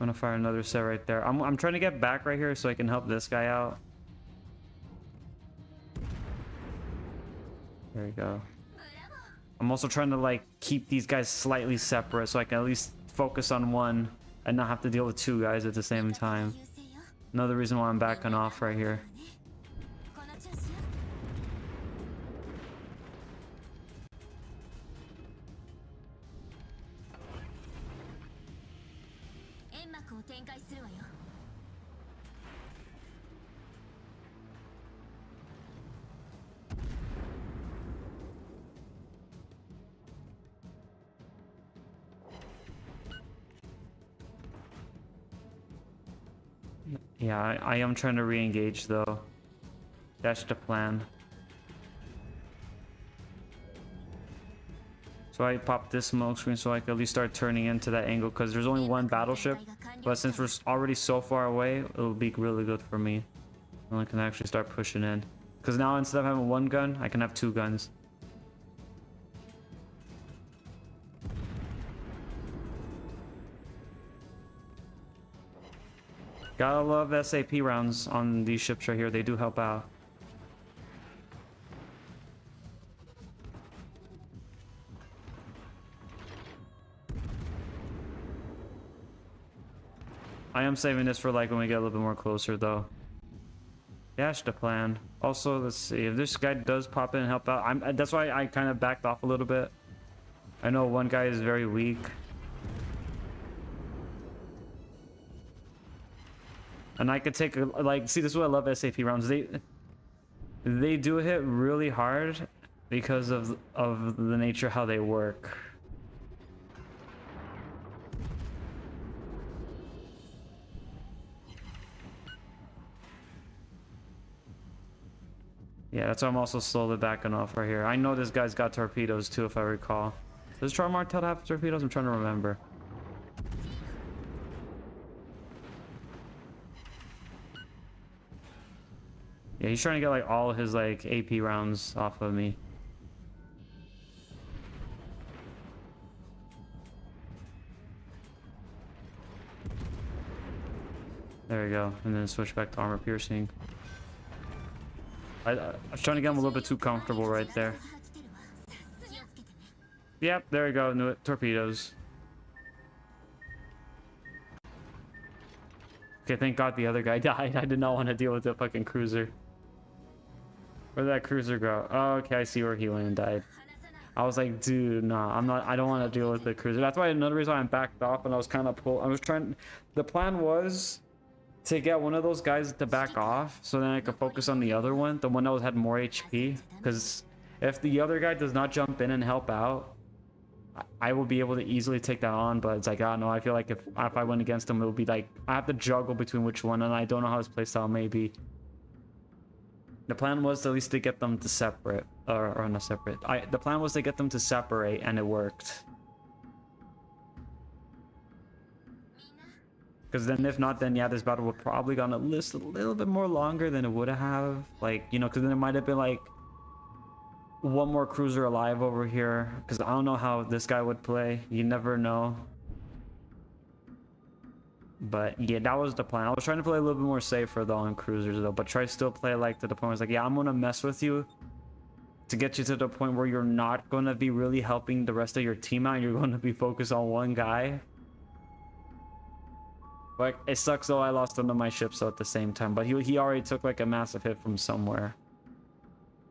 I'm gonna fire another set right there. I'm trying to get back right here so I can help this guy out. There we go. I'm also trying to like keep these guys slightly separate so I can at least focus on one and not have to deal with two guys at the same time. Another reason why I'm backing off right here. Yeah, I am trying to re-engage though. That's the plan. So I popped this smoke screen so I can at least start turning into that angle, because there's only one battleship, but since we're already so far away, it'll be really good for me. And I can actually start pushing in, because now instead of having one gun, I can have two guns. Gotta love SAP rounds on these ships right here. They do help out. I am saving this for like when we get a little bit more closer though. That's the plan. Also, let's see if this guy does pop in and help out. That's why I kind of backed off a little bit. I know one guy is very weak. And I could take like, see, this is what I love SAP rounds. They do hit really hard because of the nature how they work. Yeah, that's why I'm also slowly backing off right here. I know this guy's got torpedoes too, if I recall. Does Char Martel have torpedoes? I'm trying to remember. Yeah, he's trying to get like all of his like AP rounds off of me. There we go, and then switch back to armor piercing. I was trying to get him a little bit too comfortable right there. Yep, there we go. Torpedoes. Okay, thank God the other guy died. I did not want to deal with the fucking cruiser. Where'd that cruiser go? Oh, okay, I see where he went and died. I was like, dude, nah, I don't want to deal with the cruiser. That's why another reason I backed off, and I was kind of the plan was to get one of those guys to back off so then I could focus on the other one, the one that had more HP. Because if the other guy does not jump in and help out, I will be able to easily take that on. But it's like, I don't know, I feel like if I went against him, it would be like, I have to juggle between which one, and I don't know how his playstyle may be. The plan was at least to get them to separate, or not separate. The plan was to get them to separate, and it worked. Because then if not, then yeah, this battle would probably gone at least a little bit more longer than it would have. Like, you know, because then it might have been like one more cruiser alive over here. Because I don't know how this guy would play. You never know. But yeah, that was the plan. I was trying to play a little bit more safer though on cruisers though, but try to still play like to the point where it's like, yeah, I'm gonna mess with you to get you to the point where you're not gonna be really helping the rest of your team out. You're gonna be focused on one guy. Like, it sucks though, I lost one of my ships though at the same time, but he already took like a massive hit from somewhere.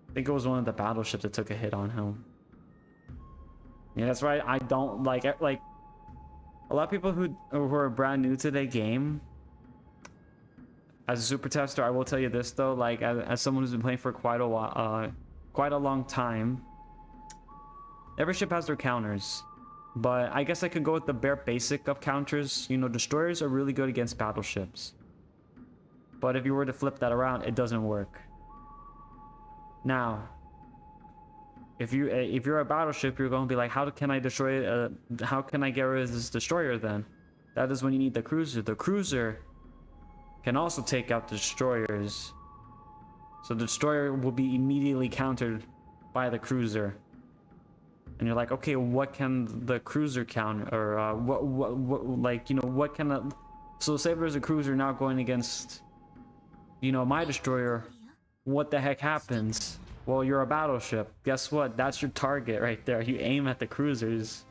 I think it was one of the battleships that took a hit on him. Yeah, that's right. I don't like a lot of people who are brand new to the game. As a super tester, I will tell you this though, like as someone who's been playing for quite a while, quite a long time, every ship has their counters. But I guess I could go with the bare basic of counters. You know, destroyers are really good against battleships. But if you were to flip that around, it doesn't work. Now, if you're a battleship, you're going to be like, how can I destroy how can I get rid of this destroyer then? That is when you need the cruiser. The cruiser can also take out the destroyers. So the destroyer will be immediately countered by the cruiser. And you're like, okay, what can the cruiser counter, or what like, you know, what can a, so say there's a cruiser now going against, you know, my destroyer, what the heck happens? Well, you're a battleship. Guess what? That's your target right there. You aim at the cruisers.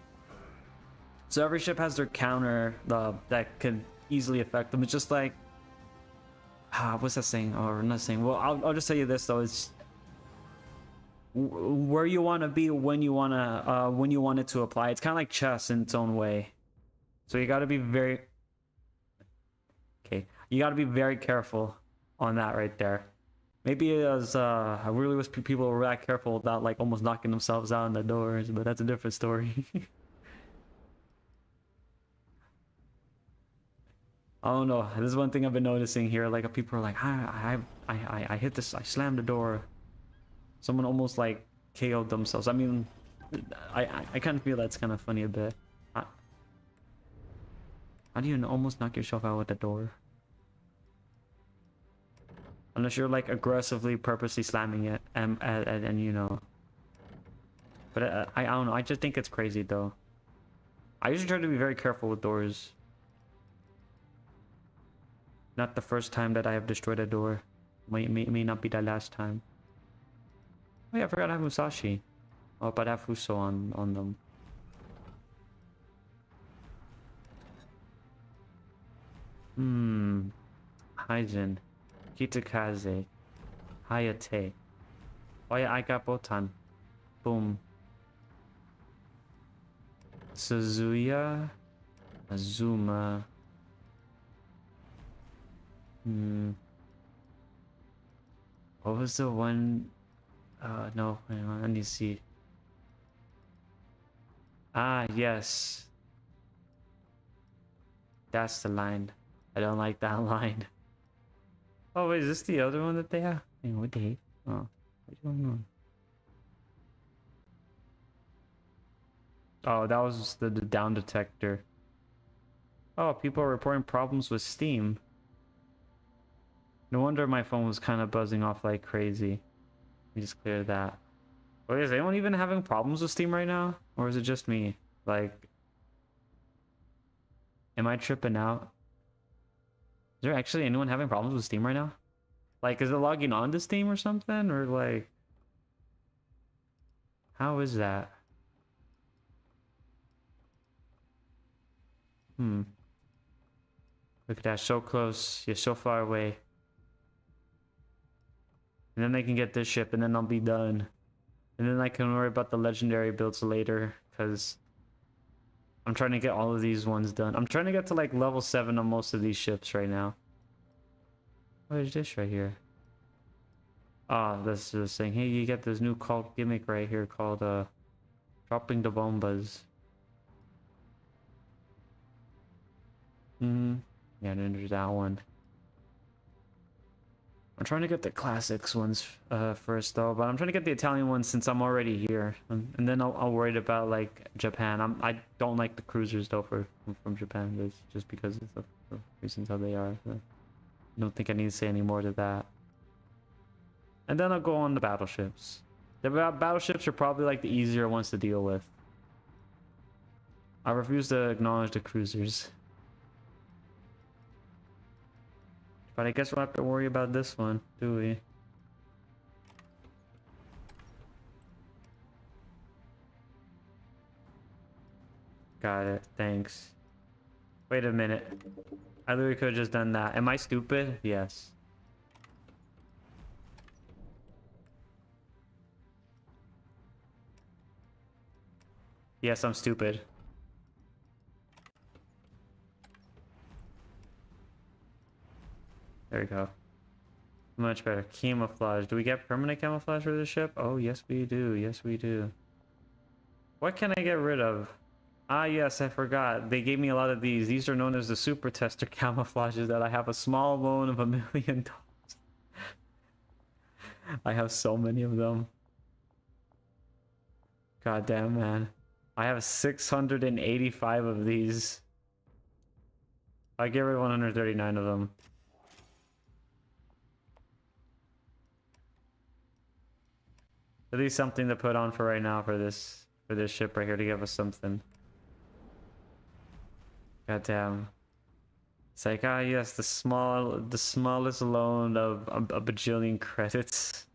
So every ship has their counter that could easily affect them. It's just like, what's that saying? Or not saying. Well, I'll just tell you this though. It's where you want to be when you want it to apply. It's kind of like chess in its own way. So you got to be very careful on that right there. Maybe as I really wish people were that careful about like almost knocking themselves out in the doors, but that's a different story. I don't know. This is one thing I've been noticing here. Like people are like, I hit this, I slammed the door. Someone almost like KO'd themselves. I mean, I kind of feel that's kind of funny a bit. How do you almost knock yourself out with the door? Unless you're like aggressively, purposely slamming it, and you know. But I don't know. I just think it's crazy though. I usually try to be very careful with doors. Not the first time that I have destroyed a door. May not be the last time. Oh yeah, I forgot I have Musashi. Oh, but I have Fuso on them. Hyjin. Kitakaze. Hayate. Oh yeah, I got Botan. Boom. Suzuya. Azuma. What was the one? No, hang on, let me see. Ah, yes. That's the line. I don't like that line. Oh, wait, is this the other one that they have? Hang on, what the heck? Oh, what's going on? Oh, that was the down detector. Oh, people are reporting problems with Steam. No wonder my phone was kind of buzzing off like crazy. Let me just clear that. Wait, is anyone even having problems with Steam right now? Or is it just me? Like, am I tripping out? Is there actually anyone having problems with Steam right now? Like, is it logging on to Steam or something? Or like, how is that? Look at that, so close. You're so far away. And then I can get this ship, and then I'll be done. And then I can worry about the legendary builds later, because I'm trying to get all of these ones done. I'm trying to get to like level 7 on most of these ships right now. What is this right here? Ah, this is saying, hey, you get this new cult gimmick right here called dropping the bombas. Yeah, then there's that one. I'm trying to get the classics ones first though, but I'm trying to get the Italian ones since I'm already here, and then I'll worry about like Japan. I don't like the cruisers though from Japan, just because of the reasons how they are. So I don't think I need to say any more to that. And then I'll go on the battleships. The battleships are probably like the easier ones to deal with. I refuse to acknowledge the cruisers. But I guess we'll have to worry about this one, do we? Got it, thanks. Wait a minute. I literally could have just done that. Am I stupid? Yes. Yes, I'm stupid. There we go. Much better. Camouflage. Do we get permanent camouflage for this ship? Oh, yes we do. Yes we do. What can I get rid of? Ah, yes, I forgot. They gave me a lot of these. These are known as the super tester camouflages that I have a small loan of $1 million. I have so many of them. God damn, man. I have 685 of these. I get rid of 139 of them. At least something to put on for right now for this ship right here to give us something. God damn. It's like, ah yes, the smallest loan of a bajillion credits.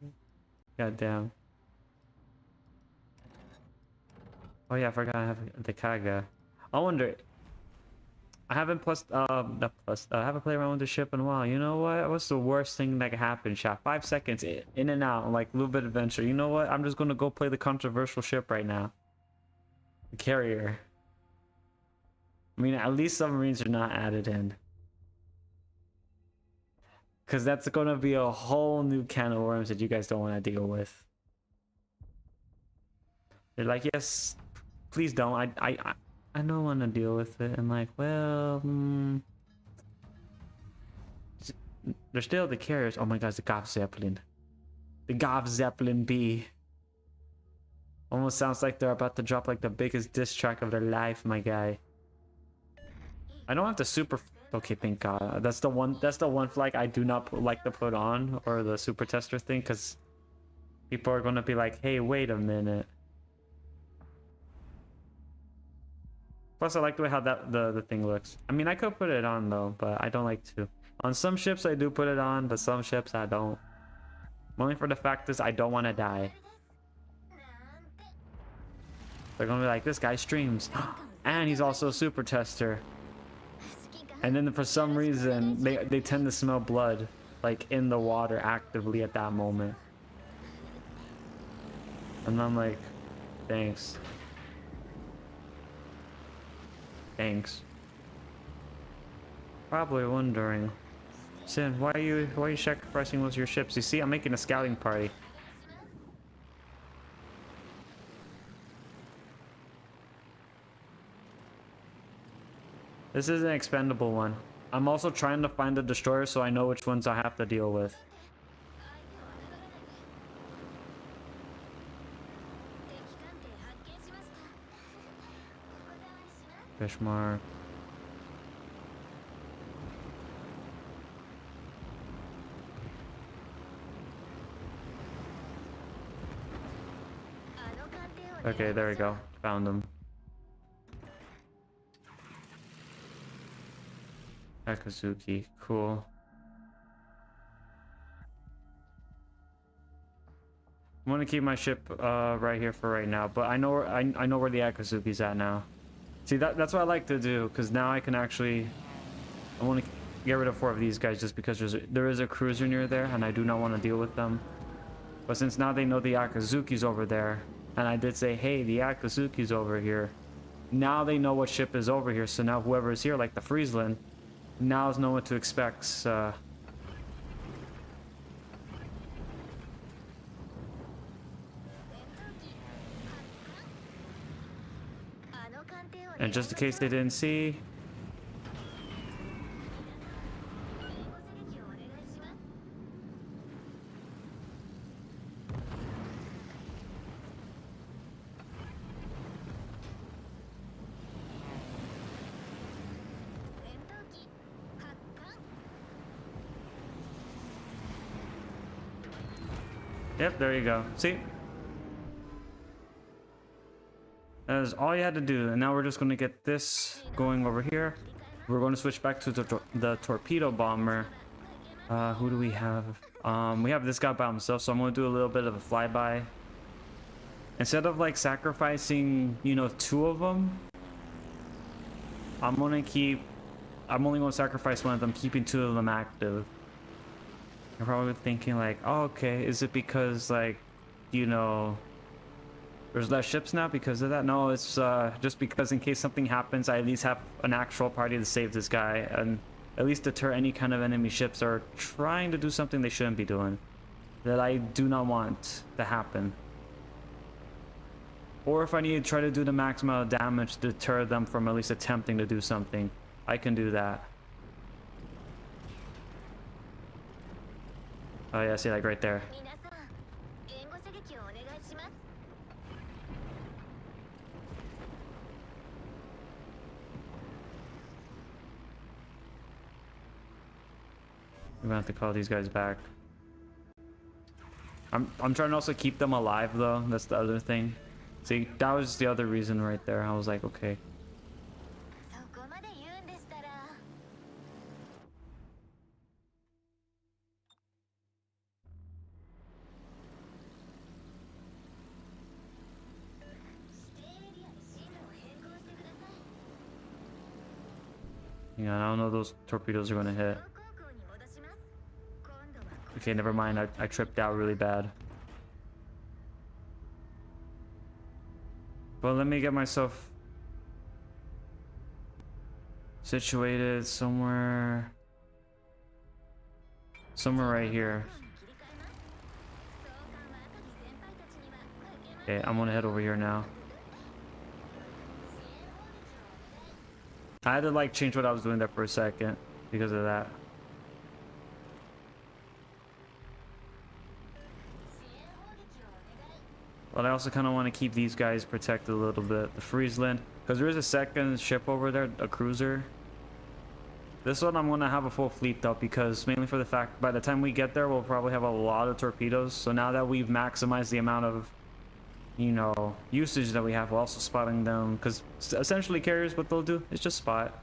God damn. Oh yeah, I forgot I have the Kaga. I wonder. I haven't I haven't played around with the ship in a while. You know what? What's the worst thing that could happen? Shot 5 seconds in and out, like a little bit of adventure. You know what? I'm just gonna go play the controversial ship right now. The carrier. I mean, at least submarines are not added in. Because that's gonna be a whole new can of worms that you guys don't want to deal with. They're like, yes, please don't. I don't want to deal with it. I'm like, well, they're still the carriers. Oh my gosh, the Golf Zeppelin. The Golf Zeppelin B. Almost sounds like they're about to drop like the biggest diss track of their life, my guy. I don't have the super... Okay, thank God. That's the one flag I do not like to put on, or the super tester thing, because people are going to be like, hey, wait a minute. Plus, I like the way how the thing looks. I mean, I could put it on though, but I don't like to. On some ships, I do put it on, but some ships I don't. Only for the fact is I don't want to die. They're gonna be like, this guy streams, and he's also a super tester. And then for some reason, they tend to smell blood, like in the water actively at that moment. And I'm like, thanks. Thanks. Probably wondering, Sin, why are you sacrificing most of your ships? You see, I'm making a scouting party. This is an expendable one. I'm also trying to find the destroyer so I know which ones I have to deal with. Fish mark. Okay, there we go. Found them. Akazuki, cool. I'm gonna keep my ship right here for right now, but I know where the Akazuki's at now. See, that's what I like to do, because now I can actually... I want to get rid of 4 of these guys just because there is a cruiser near there, and I do not want to deal with them. But since now they know the Akazuki's over there, and I did say, hey, the Akazuki's over here. Now they know what ship is over here, so now whoever is here, like the Friesland, now is know what to expect. And just in case they didn't see, yep, there you go. See? That is all you had to do. And now we're just going to get this going over here. We're going to switch back to the torpedo bomber. Who do we have? We have this guy by himself, so I'm going to do a little bit of a flyby. Instead of like sacrificing, you know, 2 of them, I'm only going to sacrifice 1 of them, keeping 2 of them active. You're probably thinking like, oh, okay, is it because like, you know, there's less ships now because of that? No, it's just because in case something happens, I at least have an actual party to save this guy and at least deter any kind of enemy ships that are trying to do something they shouldn't be doing, that I do not want to happen. Or if I need to try to do the maximum amount of damage to deter them from at least attempting to do something, I can do that. Oh yeah, see, like right there. We're gonna have to call these guys back. I'm trying to also keep them alive though. That's the other thing. See, that was the other reason right there. I was like, okay. Yeah, I don't know those torpedoes are gonna hit. Okay, never mind. I tripped out really bad. But let me get myself situated somewhere right here. Okay, I'm gonna head over here now. I had to like change what I was doing there for a second because of that. But I also kind of want to keep these guys protected a little bit. The Friesland, because there is a second ship over there, a cruiser. This one I'm going to have a full fleet though, because mainly for the fact by the time we get there, we'll probably have a lot of torpedoes. So now that we've maximized the amount of, you know, usage that we have, we're also spotting them. Because essentially carriers, what they'll do is just spot.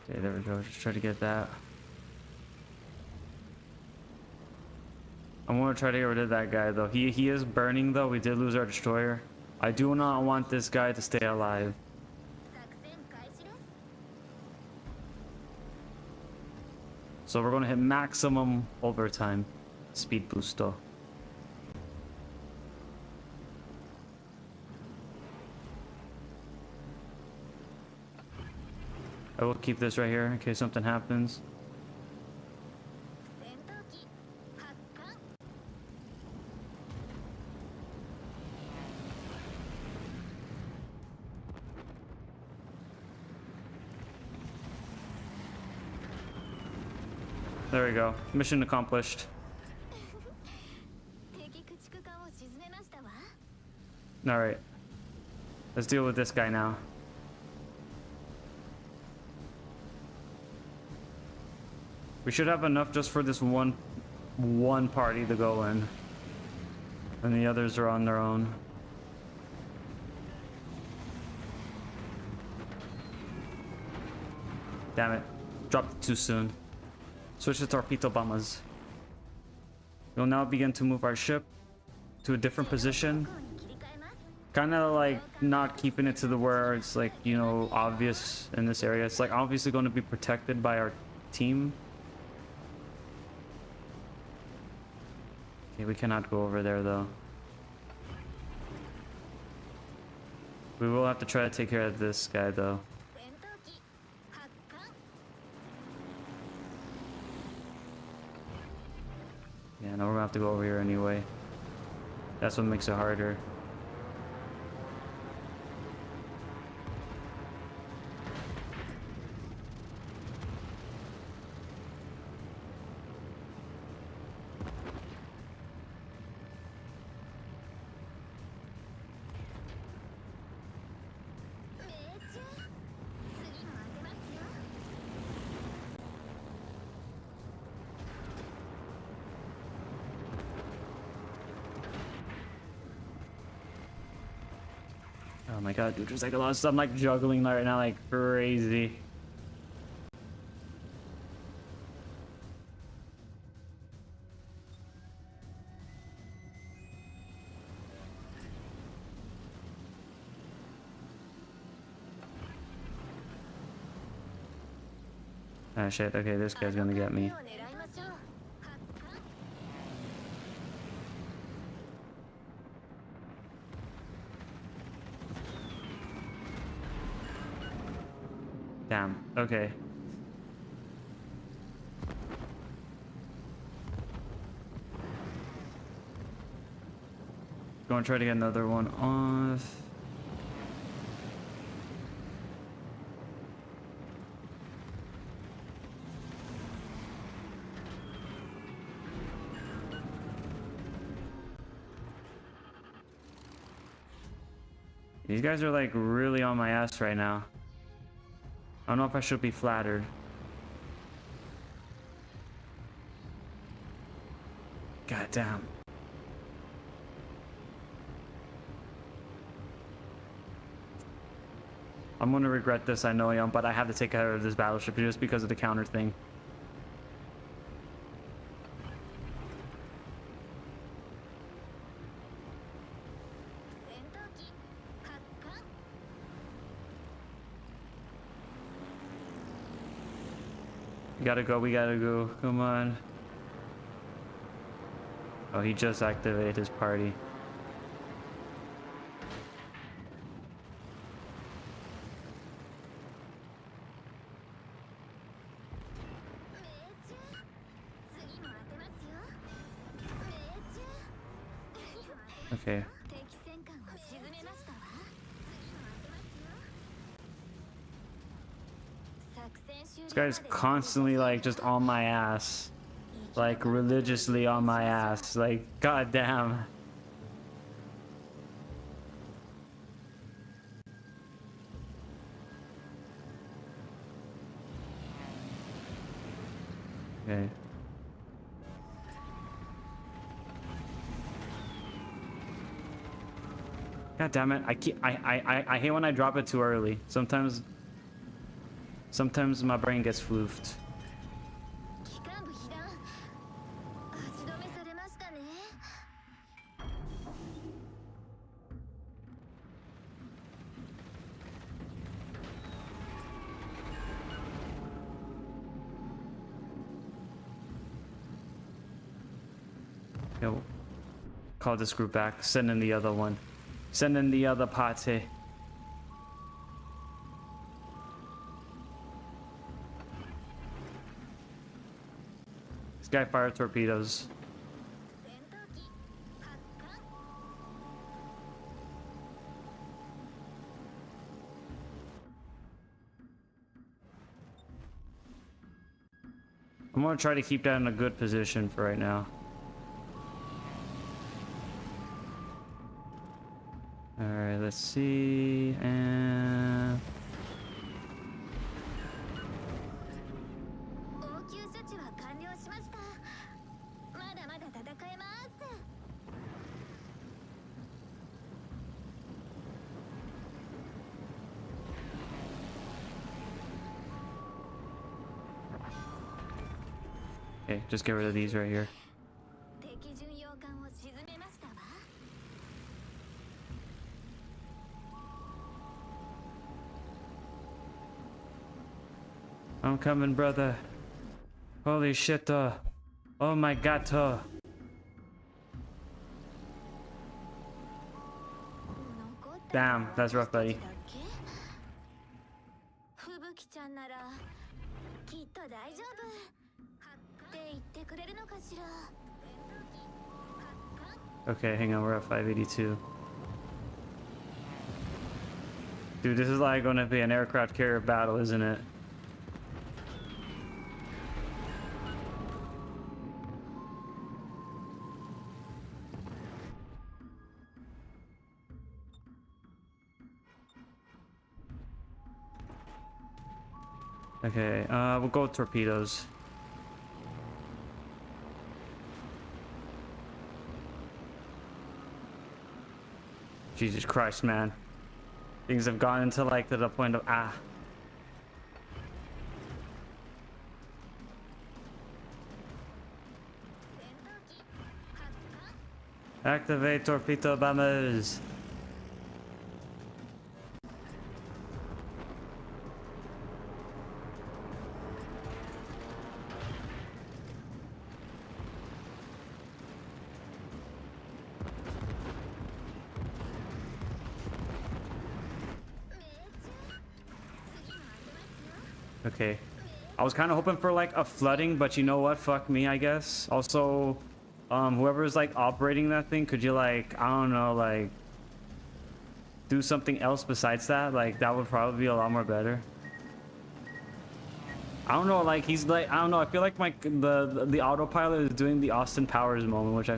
Okay, there we go. Just try to get that. I'm gonna try to get rid of that guy though. He is burning though. We did lose our destroyer. I do not want this guy to stay alive. So we're gonna hit maximum overtime speed boost though. I will keep this right here in case something happens. There we go. Mission accomplished. All right, let's deal with this guy now. We should have enough just for this one party to go in, and the others are on their own. Damn it, dropped it too soon. Switch to torpedo bombers. We'll now begin to move our ship to a different position. Kind of like not keeping it to the where it's like, you know, obvious in this area. It's like obviously going to be protected by our team. Okay, we cannot go over there though. We will have to try to take care of this guy though. Yeah, no, we're gonna have to go over here anyway. That's what makes it harder. Oh my god, dude, there's like a lot of stuff. I'm like juggling right now like crazy. Ah shit, okay, this guy's gonna get me. Damn, okay. Go and try to get another one off. These guys are like really on my ass right now. I don't know if I should be flattered. God damn. I'm gonna regret this, I know I am, but I have to take care of this battleship just because of the counter thing. We gotta go, we gotta go. Come on. Oh, he just activated his party. Okay. This guy's constantly like just on my ass. Like religiously on my ass. Like, goddamn. Okay. God damn it. I hate when I drop it too early. Sometimes my brain gets floofed. Yo, call this group back. Send in the other one. Send in the other party. This guy fired torpedoes. I'm gonna try to keep that in a good position for right now. let's see, and okay, just get rid of these right here. I'm coming, brother. Holy shit, oh my god, damn, that's rough, buddy. Okay, hang on, we're at 582. Dude, this is like gonna be an aircraft carrier battle, isn't it? Okay, we'll go with torpedoes. Jesus Christ, man. Things have gone into like to the point of Activate torpedo bombers. Okay, I was kind of hoping for like a flooding, but you know what? Fuck me, I guess. Also, whoever's like operating that thing, could you like, I don't know, like do something else besides that? Like that would probably be a lot more better. I don't know, like he's like, I don't know. I feel like the autopilot is doing the Austin Powers moment, which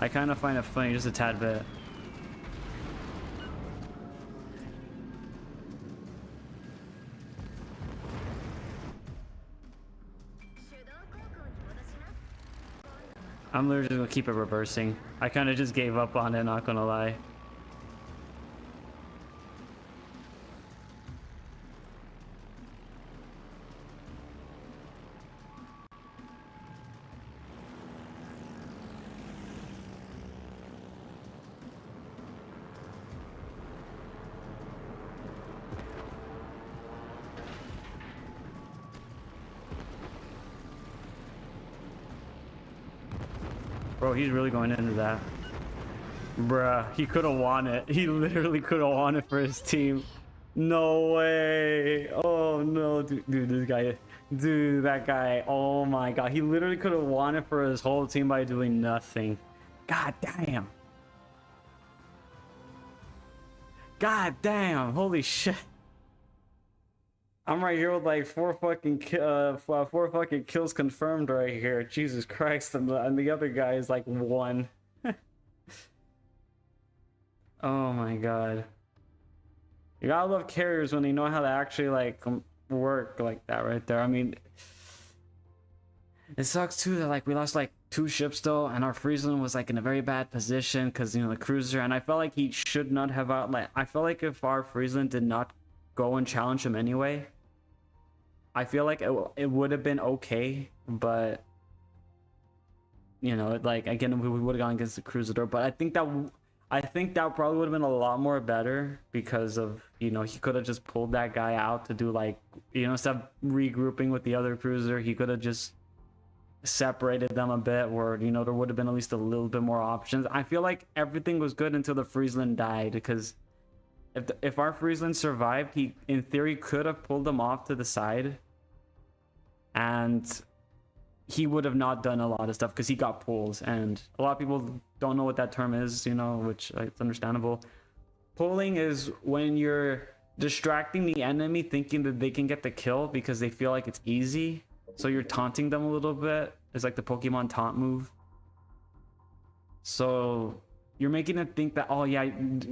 I kind of find it funny, just a tad bit. I'm literally just gonna keep it reversing. I kind of just gave up on it, not gonna lie. Bro, he's really going into that. Bruh, he could have won it. He literally could have won it for his team. No way. Oh no, dude, this guy, dude, that guy. Oh my god, he literally could have won it for his whole team by doing nothing. God damn. God damn. Holy shit. I'm right here with like four fucking kills confirmed right here. Jesus Christ, and the other guy is like 1. Oh my god. You gotta love carriers when they know how to actually like work like that right there. I mean, it sucks too that like we lost like 2 ships though, and our Friesland was like in a very bad position because, you know, the cruiser, and I felt like he should not have I felt like if our Friesland did not go and challenge him anyway, I feel like it would have been okay, but you know, like again, we would have gone against the cruiser. But I think that probably would have been a lot more better because of, you know, he could have just pulled that guy out to do like, you know, instead of regrouping with the other cruiser, he could have just separated them a bit, where, you know, there would have been at least a little bit more options. I feel like everything was good until the Friesland died, because if our Friesland survived, he in theory could have pulled them off to the side, and he would have not done a lot of stuff because he got pulls, and a lot of people don't know what that term is, you know, which it's understandable. Pulling is when you're distracting the enemy thinking that they can get the kill because they feel like it's easy, so you're taunting them a little bit. It's like the Pokemon taunt move. So You're making it think that, oh yeah,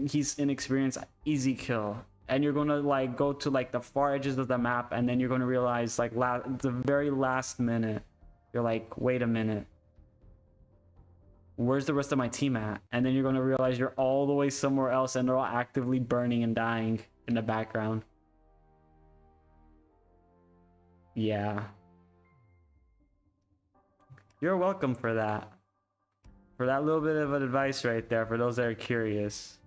he's inexperienced, easy kill. And you're gonna like go to like the far edges of the map, and then you're gonna realize like the very last minute, you're like, wait a minute, where's the rest of my team at? And then you're gonna realize you're all the way somewhere else, and they're all actively burning and dying in the background. Yeah. You're welcome for that. For that little bit of advice right there, for those that are curious.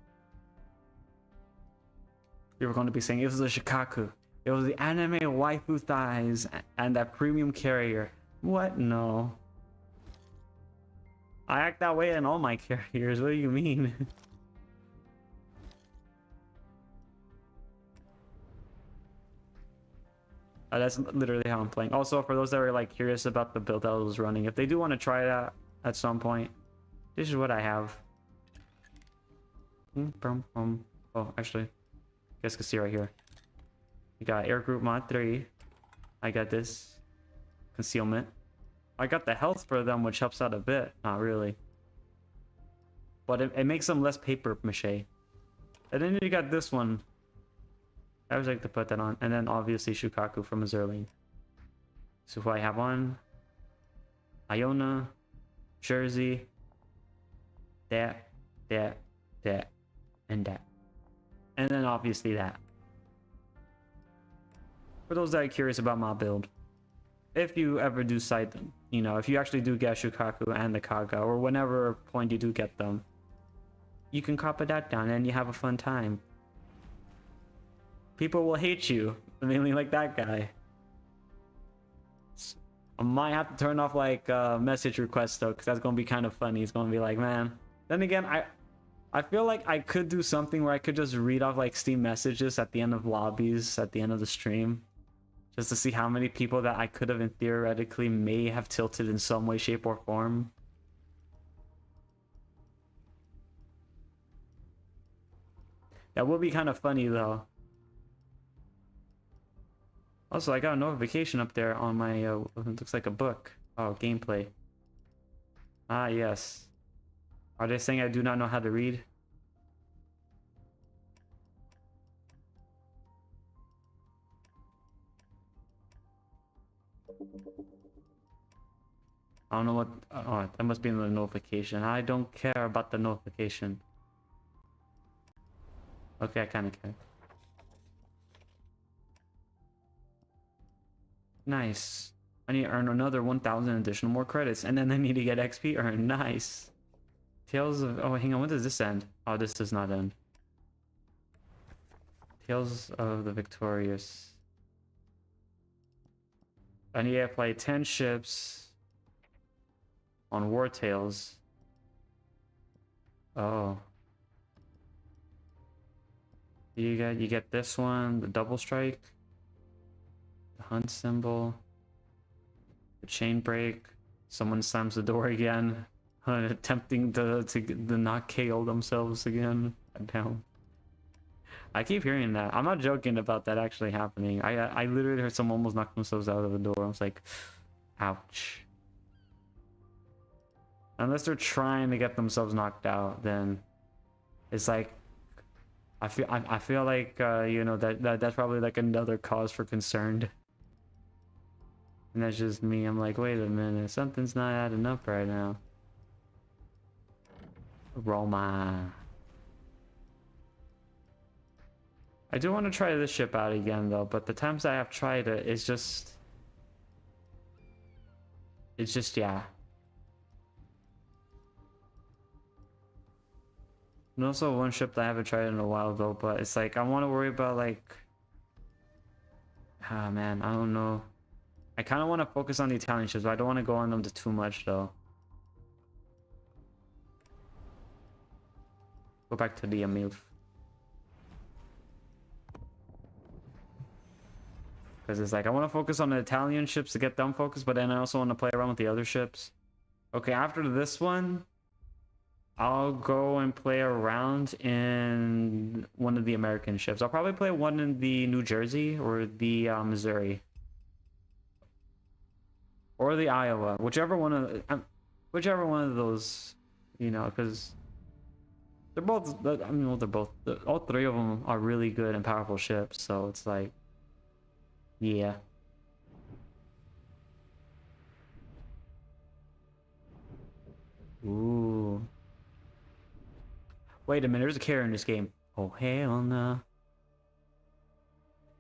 You were going to be saying it was a Shikaku. It was the anime waifu thighs and that premium carrier. What? No. I act that way in all my carriers. What do you mean? That's literally how I'm playing. Also, for those that are like curious about the build that I was running, if they do want to try that at some point, this is what I have. Oh, actually, you guys can see right here. You got Air Group Mod 3. I got this concealment. I got the health for them, which helps out a bit. Not really. But it makes them less paper mache. And then you got this one. I always like to put that on. And then obviously Shukaku from Azurling. So who I have on? Iona, Jersey, that, and that. And then obviously that. For those that are curious about my build, if you ever do cite them, you know, if you actually do get Shukaku and the Kaga, or whenever point you do get them, you can copy that down and you have a fun time. People will hate you, mainly like that guy. I might have to turn off like message requests though, because that's gonna be kind of funny. It's gonna be like, man. Then again, I feel like I could do something where I could just read off like Steam messages at the end of lobbies, at the end of the stream, just to see how many people that I could have in theoretically may have tilted in some way, shape, or form. That would be kind of funny though. Also, I got a notification up there on my, it looks like a book. Oh, gameplay. Ah, yes. Are they saying I do not know how to read? I don't know what, oh, that must be in the notification. I don't care about the notification. Okay, I kind of care. Nice. I need to earn another 1,000 additional more credits, and then I need to get XP earned. Nice. Tales of... Oh, hang on. When does this end? Oh, this does not end. Tales of the Victorious. I need to play 10 ships on War Tales. Oh. You get this one, the double strike, the hunt symbol, the chain break. Someone slams the door again, attempting to not KO themselves again. Down. I keep hearing that. I'm not joking about that actually happening. I literally heard someone almost knock themselves out of the door. I was like, ouch. Unless they're trying to get themselves knocked out, then it's like, I feel like you know, that's probably like another cause for concern. And that's just me. I'm like, wait a minute, something's not adding up right now. Roma. I do want to try this ship out again though, but the times I have tried it, it's just yeah. And also one ship that I haven't tried in a while though, but it's like I want to worry about like, ah man, I don't know. I kind of want to focus on the Italian ships, but I don't want to go on them too much though. Go back to the Emil. Because it's like I want to focus on the Italian ships to get them focused, but then I also want to play around with the other ships. Okay, after this one, I'll go and play around in one of the American ships. I'll probably play one in the New Jersey or the Missouri. Or the Iowa, whichever one of those, you know, because They're both, I mean, well, they're both, all three of them are really good and powerful ships, so it's like, yeah. Ooh. Wait a minute, there's a carrier in this game. Oh, hell no.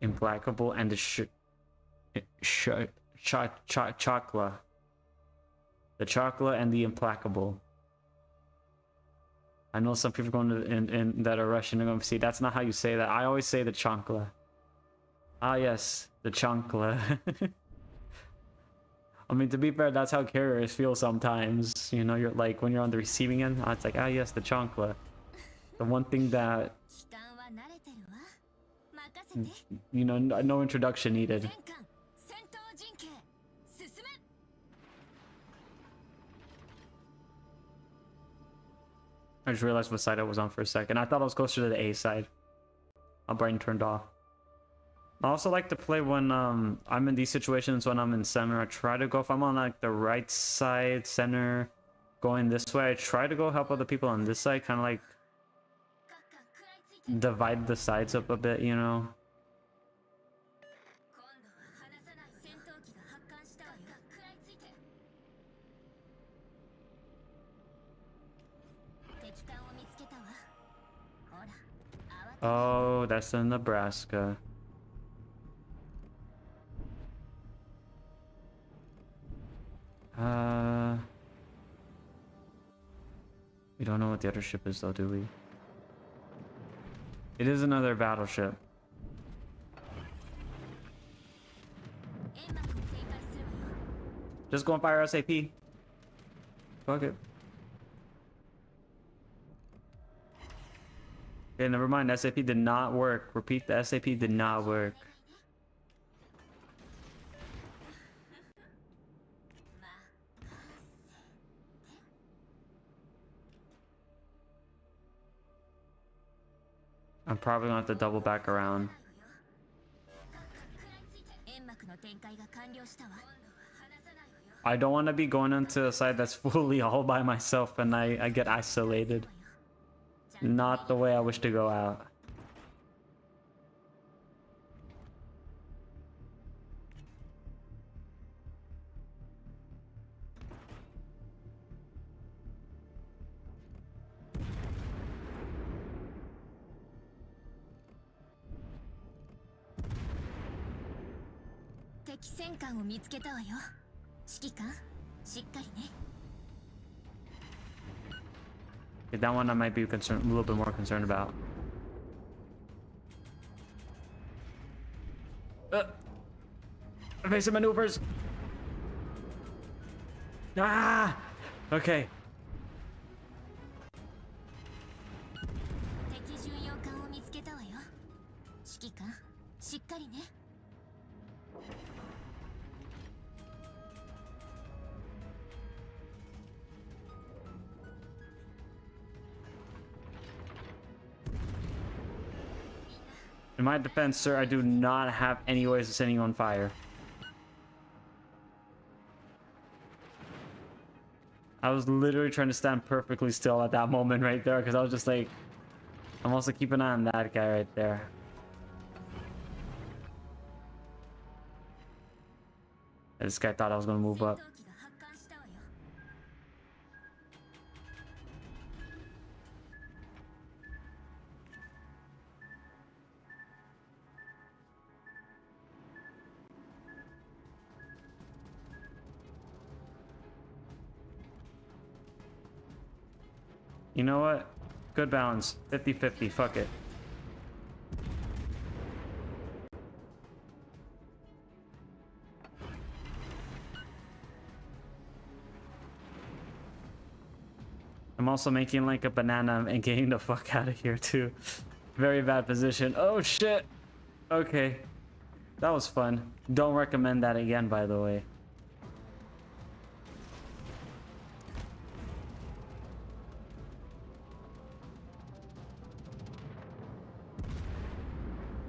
Implacable and the Chakla. The Chakla and the Implacable. I know some people going to in that are Russian are going to see that's not how you say that. I always say the Chankla. Ah yes, the Chankla. I mean, to be fair, that's how carriers feel sometimes. You know, you're like when you're on the receiving end, it's like, ah yes, the Chankla. The one thing that, you know, no introduction needed. I just realized what side I was on for a second. I thought I was closer to the A side. My brain turned off. I also like to play when I'm in these situations when I'm in center. I try to go, if I'm on like the right side, center, going this way, I try to go help other people on this side, kind of like divide the sides up a bit, you know? Oh, that's in Nebraska. We don't know what the other ship is though, do we? It is another battleship. Just go and fire SAP. Fuck it. Okay, never mind. SAP did not work. Repeat, the SAP did not work. I'm probably gonna have to double back around. I don't want to be going into a side that's fully all by myself and I get isolated. Not the way I wish to go out. Okay, that one I might be concerned, a little bit more concerned about. Evasive maneuvers. Ah! Okay. In my defense, sir, I do not have any ways of setting you on fire. I was literally trying to stand perfectly still at that moment right there because I was just like, I'm also keeping an eye on that guy right there. This guy thought I was going to move up. You know what? Good balance. 50-50. Fuck it. I'm also making like a banana and getting the fuck out of here too. Very bad position. Oh shit. Okay. That was fun. Don't recommend that again, by the way.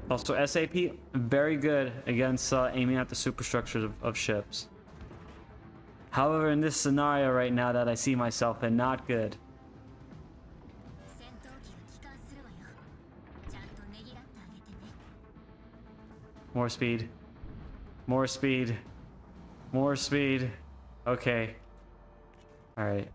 Also, SAP, very good against aiming at the superstructures of ships. However, in this scenario right now that I see myself in, not good. More speed. More speed. More speed. Okay. Alright.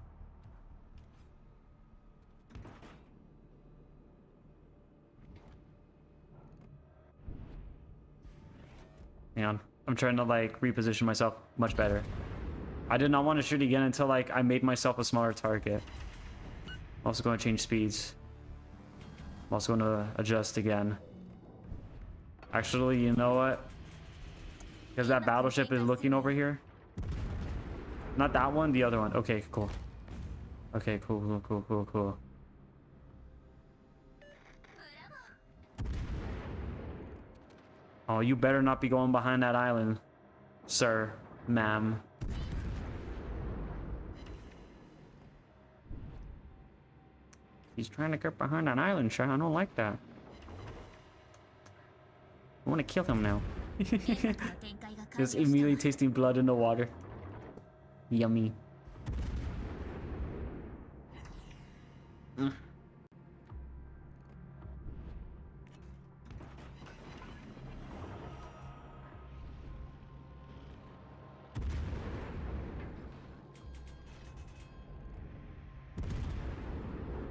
Hang on. I'm trying to like reposition myself much better. I did not want to shoot again until like I made myself a smaller target. I'm also going to change speeds. I'm also going to adjust again. Actually, you know what? Because that battleship is looking over here. Not that one, the other one. Okay, cool. Okay, cool. Oh, you better not be going behind that island, sir, ma'am. He's trying to get behind that island, sir. I don't like that. I want to kill him now. Just immediately tasting blood in the water. Yummy.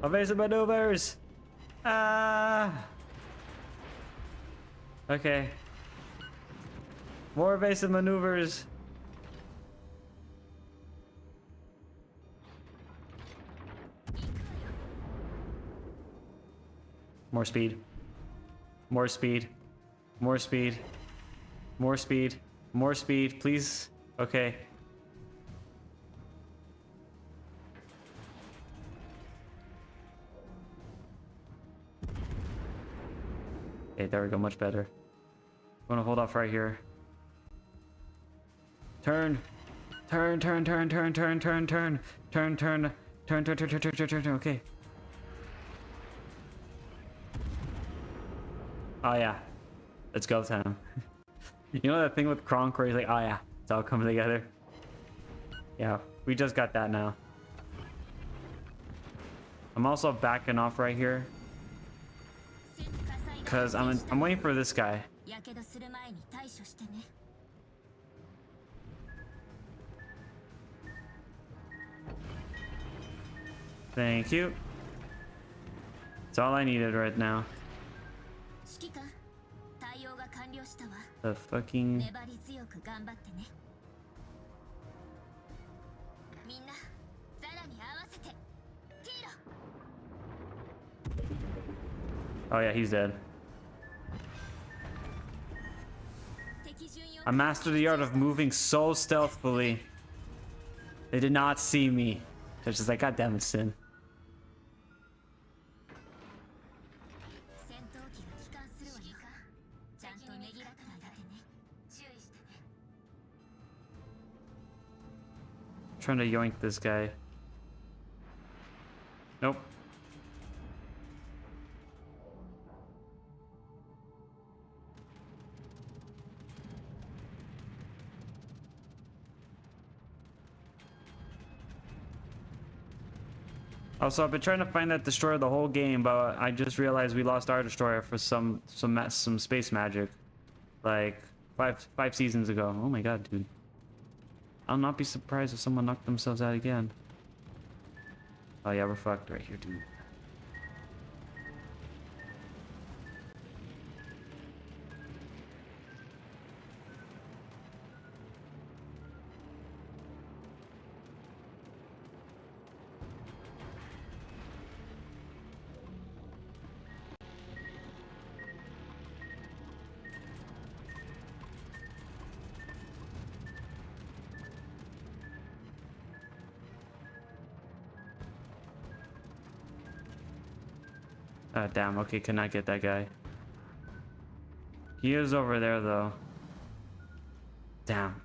Evasive maneuvers! Ah! Okay. More evasive maneuvers. More speed. More speed. More speed. More speed. More speed, please. Okay. Okay, there we go, much better. I'm gonna hold off right here. Turn. Turn. Okay. Oh yeah. Let's go time. You know that thing with Kronk where he's like, oh yeah, it's all coming together. Yeah, we just got that now. I'm also backing off right here. Because I'm waiting for this guy. Thank you. That's all I needed right now. The fucking... Oh yeah, he's dead. I mastered the art of moving so stealthily. They did not see me. They're just like, God damn it, Sin. Trying to yoink this guy. Nope. Also, I've been trying to find that destroyer the whole game, but I just realized we lost our destroyer for some space magic, like five seasons ago. Oh my god, dude! I'll not be surprised if someone knocked themselves out again. Oh yeah, we're fucked right here, dude. Damn, okay, cannot get that guy. He is over there, though. Damn.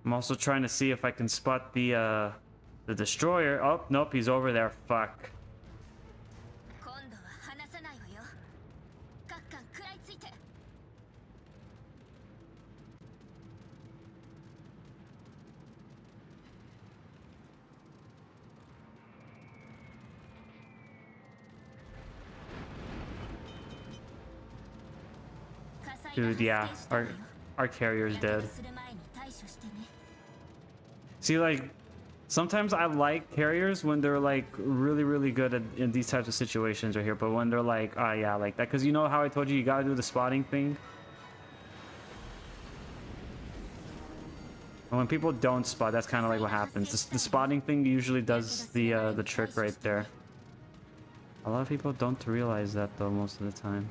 I'm also trying to see if I can spot the destroyer. Oh, nope, he's over there. Fuck. Dude, yeah, our carrier's dead. See, like, sometimes I like carriers when they're like really good in these types of situations right here, but when they're like, oh yeah, like that, because you know how I told you gotta do the spotting thing. And when people don't spot, that's kind of like what happens. The spotting thing usually does the trick right there. A lot of people don't realize that though most of the time.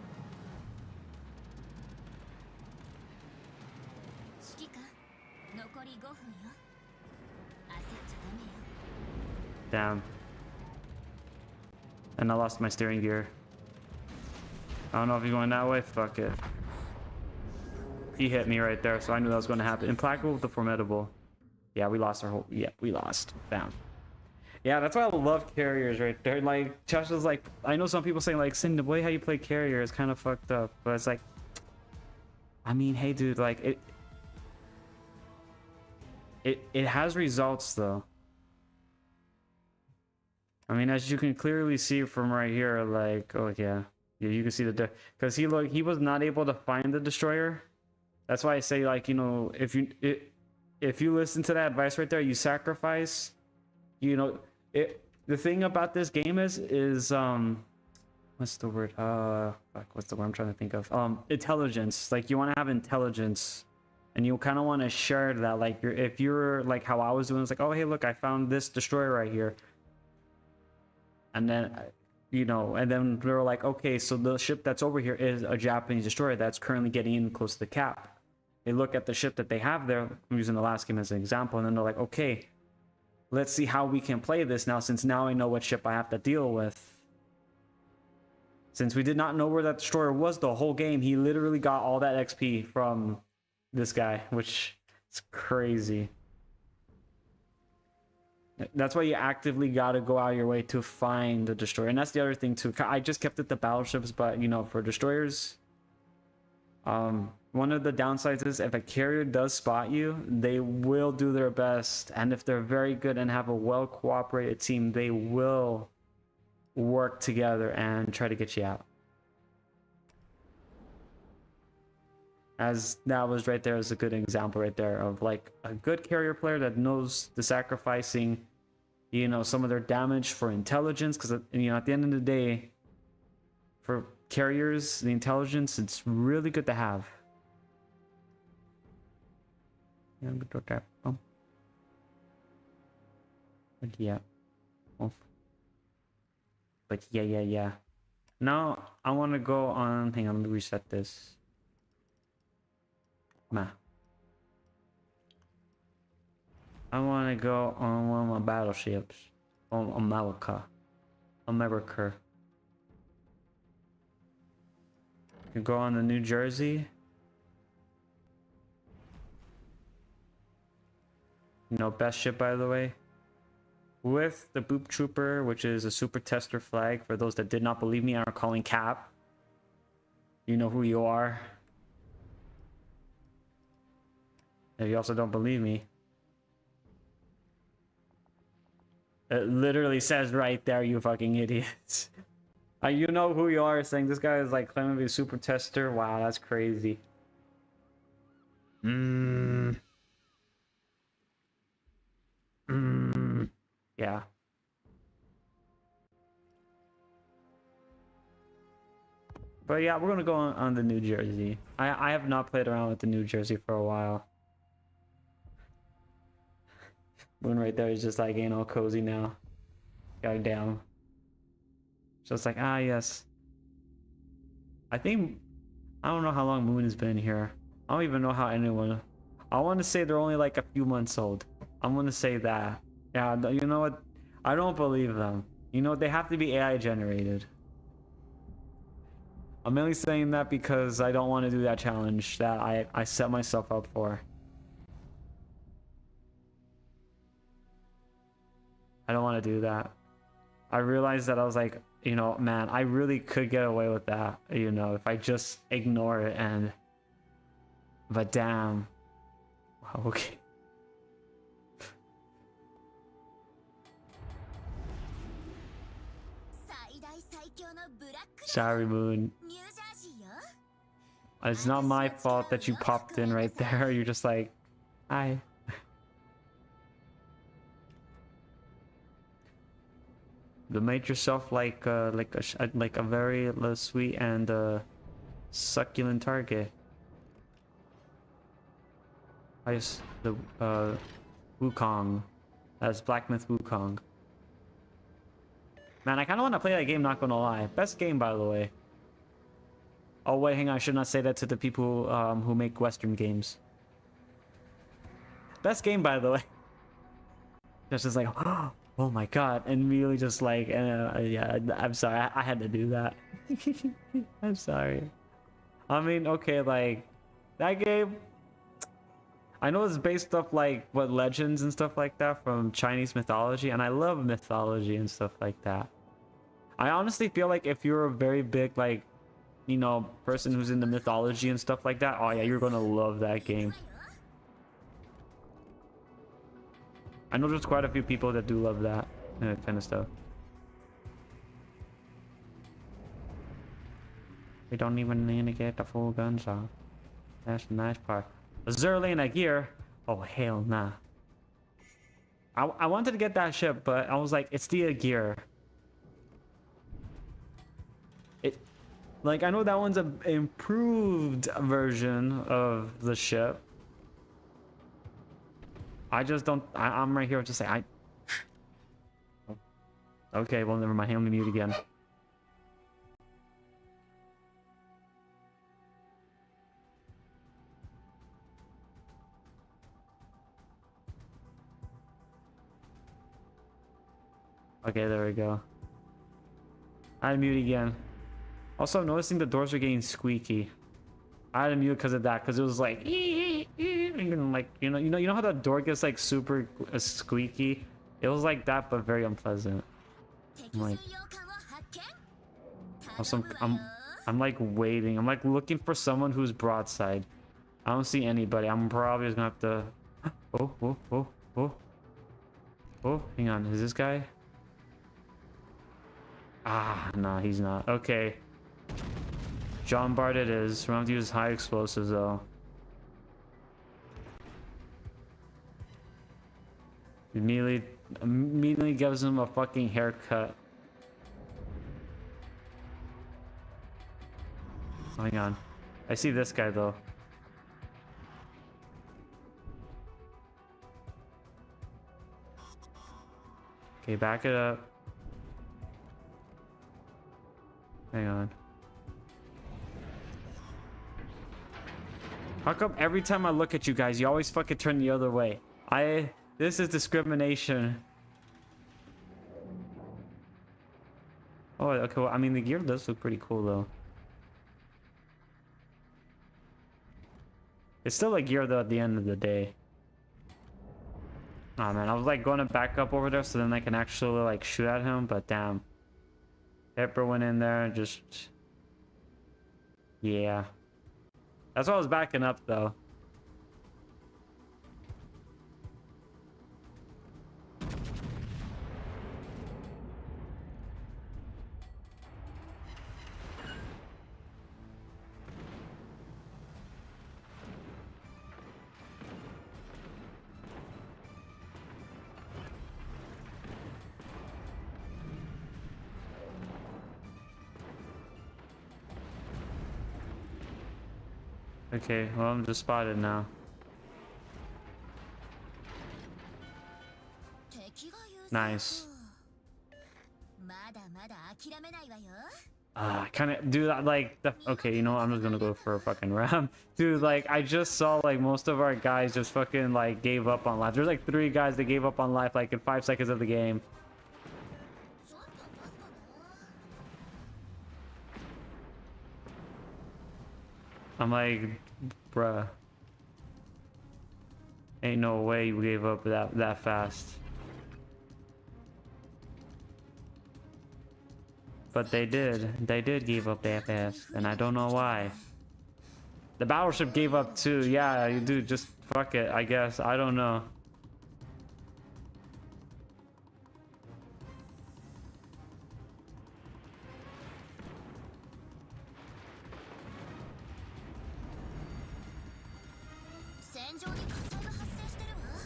Damn. And I lost my steering gear. I don't know if he's going that way. Fuck it. He hit me right there, so I knew that was going to happen. Implacable with the formidable. Yeah, we lost our whole... Yeah, we lost. Damn. Yeah, that's why I love carriers right there. Like, Chesha's like... I know some people saying, like, Sin, the way how you play carrier is kind of fucked up. But it's like... I mean, hey, dude, like, it has results, though. I mean, as you can clearly see from right here, like... Oh, yeah. Yeah, you can see the... Because he was not able to find the destroyer. That's why I say, like, you know, if you listen to that advice right there, you sacrifice, you know, the thing about this game is what's the word? Fuck, what's the word I'm trying to think of? Intelligence. Like, you want to have intelligence, and you kind of want to share that. Like, if you're like how I was doing, it's like, oh, hey, look, I found this destroyer right here, and then, you know, and then they're like, okay, so the ship that's over here is a Japanese destroyer that's currently getting in close to the cap. They look at the ship that they have there, I'm using the last game as an example, and then they're like, okay, let's see how we can play this now, since now I know what ship I have to deal with. Since we did not know where that destroyer was the whole game, he literally got all that XP from this guy, which is crazy. That's why you actively got to go out of your way to find the destroyer. And that's the other thing too. I just kept it the battleships, but you know, for destroyers, one of the downsides is if a carrier does spot you, they will do their best. And if they're very good and have a well cooperated team, they will work together and try to get you out. As that was right there as a good example right there of like a good carrier player that knows the sacrificing, you know, some of their damage for intelligence. Because, you know, at the end of the day, for carriers, the intelligence, it's really good to have. But yeah. But yeah. Now I want to go on. Hang on, let me reset this. I want to go on one of my battleships on America. You can go on the New Jersey. You know, best ship, by the way. With the Boop Trooper, which is a super tester flag. For those that did not believe me, I'm calling Cap. You know who you are. If you also don't believe me, it literally says right there, you fucking idiots. You know who you are, saying this guy is like claiming to be a super tester. Wow, that's crazy. Yeah. But yeah, we're gonna go on the New Jersey. I have not played around with the New Jersey for a while. Moon right there is just like ain't all cozy now. Got down. So it's like, ah, yes. I think, I don't know how long Moon has been here. I don't even know how anyone. I want to say they're only like a few months old. I'm gonna say that. Yeah, you know what? I don't believe them. You know, they have to be AI generated. I'm only saying that because I don't want to do that challenge that I set myself up for. I don't want to do that. I realized that I was like, you know, man, I really could get away with that, you know, if I just ignore it and... But damn. Wow, okay. Sorry, Moon. It's not my fault that you popped in right there. You're just like, hi. You made yourself like a very sweet and succulent target. I just the Wukong. That's Black Myth Wukong. Man, I kind of want to play that game. Not gonna lie, best game by the way. Oh wait, hang on. I should not say that to the people who make Western games. Best game by the way. Just like, oh my god, and really just like, yeah, I'm sorry, I had to do that. I'm sorry. I mean, okay, like, that game, I know it's based off like, what, legends and stuff like that from Chinese mythology, and I love mythology and stuff like that. I honestly feel like if you're a very big, like, you know, person who's into mythology and stuff like that, oh yeah, you're gonna love that game. I know there's quite a few people that do love that kind of stuff. We don't even need to get the full guns off. That's the nice part. Zerlina gear? Oh, hell nah. I wanted to get that ship, but I was like, it's the gear. Like, I know that one's an improved version of the ship. I just don't... I'm right here to say, Okay, well, never mind. Let me mute again. Okay, there we go. I mute again. Also, I'm noticing the doors are getting squeaky. I had to mute because of that, because it was like, like, you know how that door gets like super squeaky? It was like that, but very unpleasant. I'm like, also, I'm like waiting. I'm like looking for someone who's broadside. I don't see anybody. I'm probably just gonna have to. Oh, hang on. Is this guy? Ah, nah, he's not. Okay. John Bart it is. We're gonna have to use high explosives though. Immediately gives him a fucking haircut. Hang on. I see this guy though. Okay, back it up. Hang on. How come every time I look at you guys, you always fucking turn the other way? This is discrimination. Oh, okay, well, I mean, the gear does look pretty cool, though. It's still a gear, though, at the end of the day. Oh, man, I was, like, going to back up over there so then I can actually, like, shoot at him, but damn. Pepper went in there and just... Yeah. That's why I was backing up, though. Okay, well, I'm just spotted now. Nice. Kind of, dude, like, okay, you know what? I'm just gonna go for a fucking ram. Dude, like, I just saw, like, most of our guys just fucking, like, gave up on life. There's, like, 3 guys that gave up on life, like, in 5 seconds of the game. I'm like, bruh. Ain't no way you gave up that fast. But they did. They did give up that fast, and I don't know why. The battleship gave up too. Yeah, you do. Just fuck it, I guess. I don't know.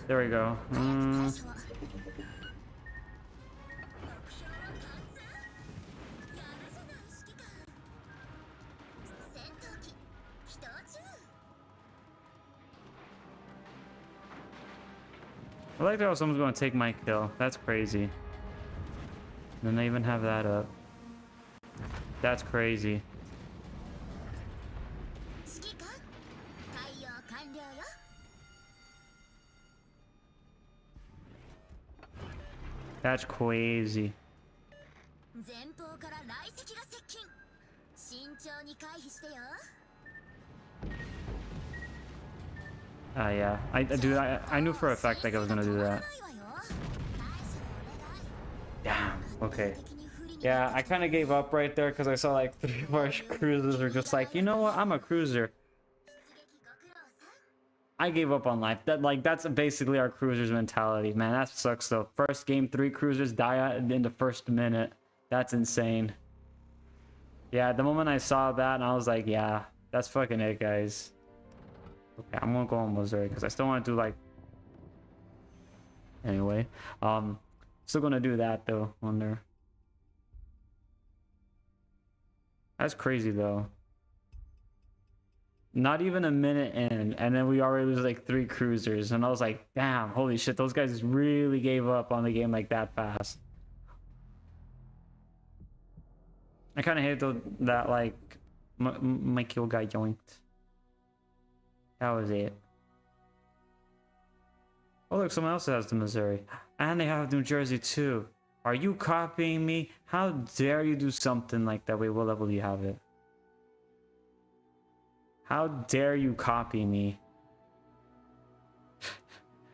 There we go. I like how someone's going to take my kill. That's crazy. And then they even have that up. That's crazy. That's crazy. Yeah. I knew for a fact like I was gonna do that. Damn. Okay. Yeah, I kind of gave up right there because I saw like 3 of our cruisers were just like, you know what? I'm a cruiser. I gave up on life. That's basically our cruisers mentality, man. That sucks though. First game, 3 cruisers die out in the first minute. That's insane. Yeah, the moment I saw that, and I was like, yeah, that's fucking it, guys. Okay, I'm gonna go on Missouri because I still want to do like. Anyway, still gonna do that though on there. That's crazy though. Not even a minute in, and then we already lose like 3 cruisers, and I was like, damn, holy shit, those guys really gave up on the game like that fast. I kind of hate that like my kill guy yoinked. That was it. Oh look, someone else has the Missouri, and they have New Jersey too. Are you copying me? How dare you do something like that? Wait, what level do you have it? How dare you copy me?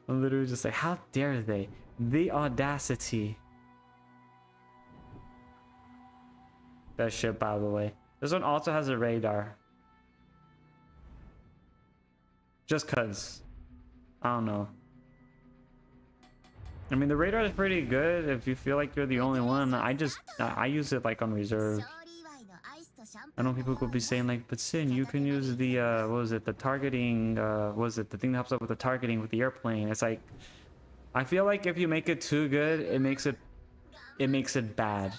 I'm literally just like, how dare they? The audacity. That ship, by the way. This one also has a radar. Just cause. I don't know. I mean, the radar is pretty good if you feel like you're the only one. I use it like on reserve. I know people could be saying like, but Sin, you can use the what was it, the targeting, what was it, the thing that helps out with the targeting with the airplane. It's like, I feel like if you make it too good, it makes it bad,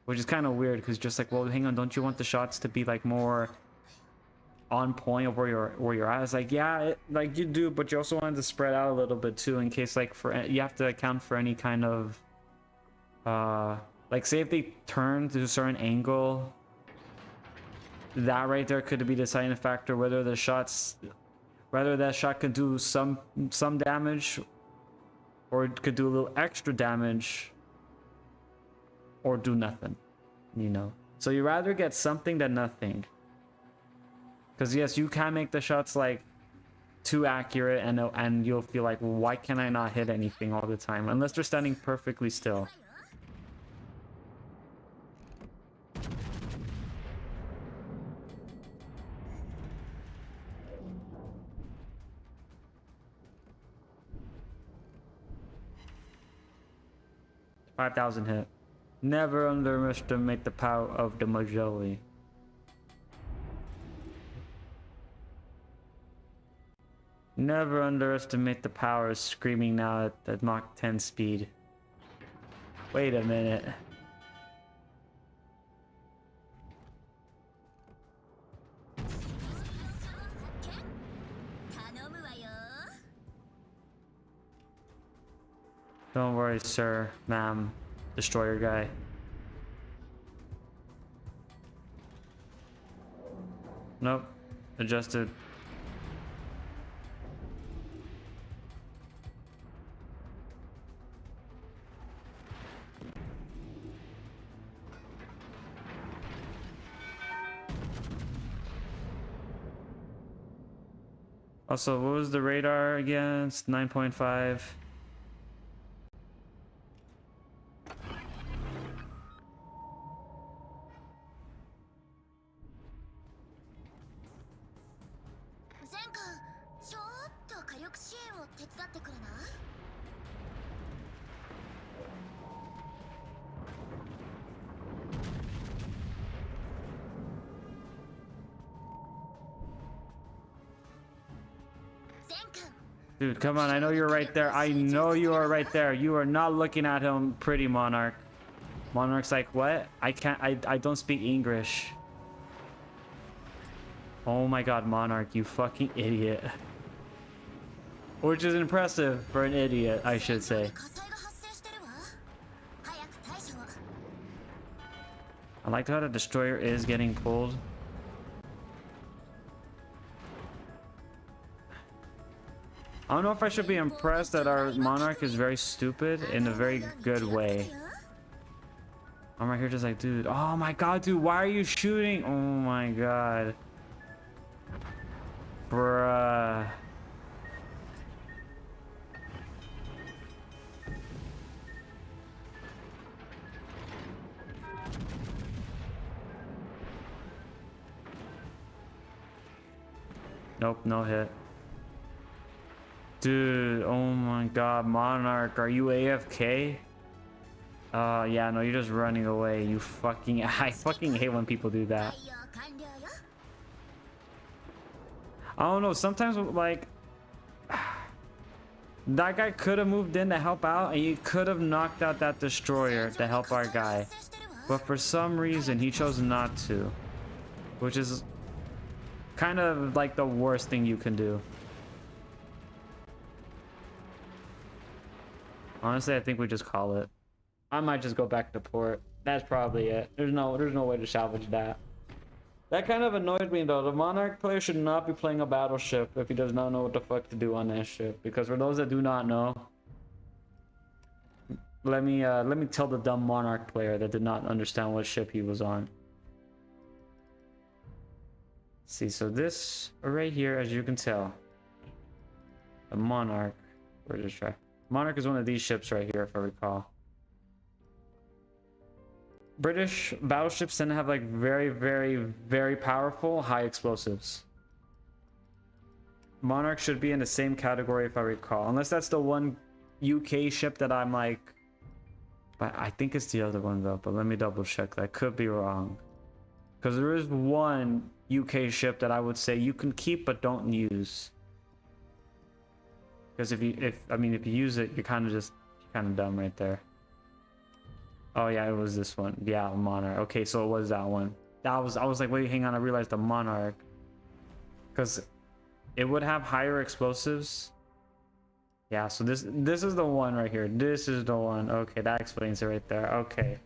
which is kind of weird because just like, well, hang on, don't you want the shots to be like more on point of where you're at? It's like, yeah, like you do, but you also want to spread out a little bit too, in case like you have to account for any kind of like, say if they turn to a certain angle, that right there could be the deciding factor whether that shot could do some damage, or it could do a little extra damage, or do nothing, you know. So you rather get something than nothing. Because yes, you can make the shots like too accurate, and you'll feel like, well, why can I not hit anything all the time unless they're standing perfectly still. $5,000 hit. Never underestimate the power of the Majoli. Never underestimate the power of screaming now at Mach 10 speed. Wait a minute. Don't worry, sir, ma'am, destroyer guy. Nope, adjusted. Also, what was the radar again? It's 9.5. Dude, come on, I know you're right there. I know you are right there. You are not looking at him, pretty Monarch. Monarch's like, what? I can't, I don't speak English. Oh my god, Monarch, you fucking idiot. Which is impressive for an idiot, I should say. I like how the destroyer is getting pulled. I don't know if I should be impressed that our Monarch is very stupid in a very good way. I'm right here just like, dude, oh my god, dude, why are you shooting? Oh my god. Bruh. Nope, no hit. Dude, oh my god, Monarch, are you AFK? Yeah, no, you're just running away. You fucking... I fucking hate when people do that. I don't know, sometimes, like... That guy could have moved in to help out, and you could have knocked out that destroyer to help our guy. But for some reason, he chose not to. Which is... kind of like the worst thing you can do. Honestly, I think we just call it. I might just go back to port. That's probably it. There's no way to salvage that. That kind of annoyed me though. The Monarch player should not be playing a battleship if he does not know what the fuck to do on that ship. Because for those that do not know, let me tell the dumb Monarch player that did not understand what ship he was on. See, so this right here, as you can tell, the Monarch. Where's this try? Monarch is one of these ships right here, if I recall. British battleships tend to have like very, very, very powerful high explosives. Monarch should be in the same category, if I recall, unless that's the one UK ship that I'm like. But I think it's the other one though. But let me double check. That could be wrong, because there is one UK ship that I would say you can keep but don't use. Because if you use it, you're kind of dumb right there. Oh yeah, it was this one. Yeah, Monarch. Okay, so it was that one. I was like, wait, hang on. I realized the Monarch, because it would have higher explosives. Yeah, so this is the one right here. This is the one. Okay, that explains it right there. Okay.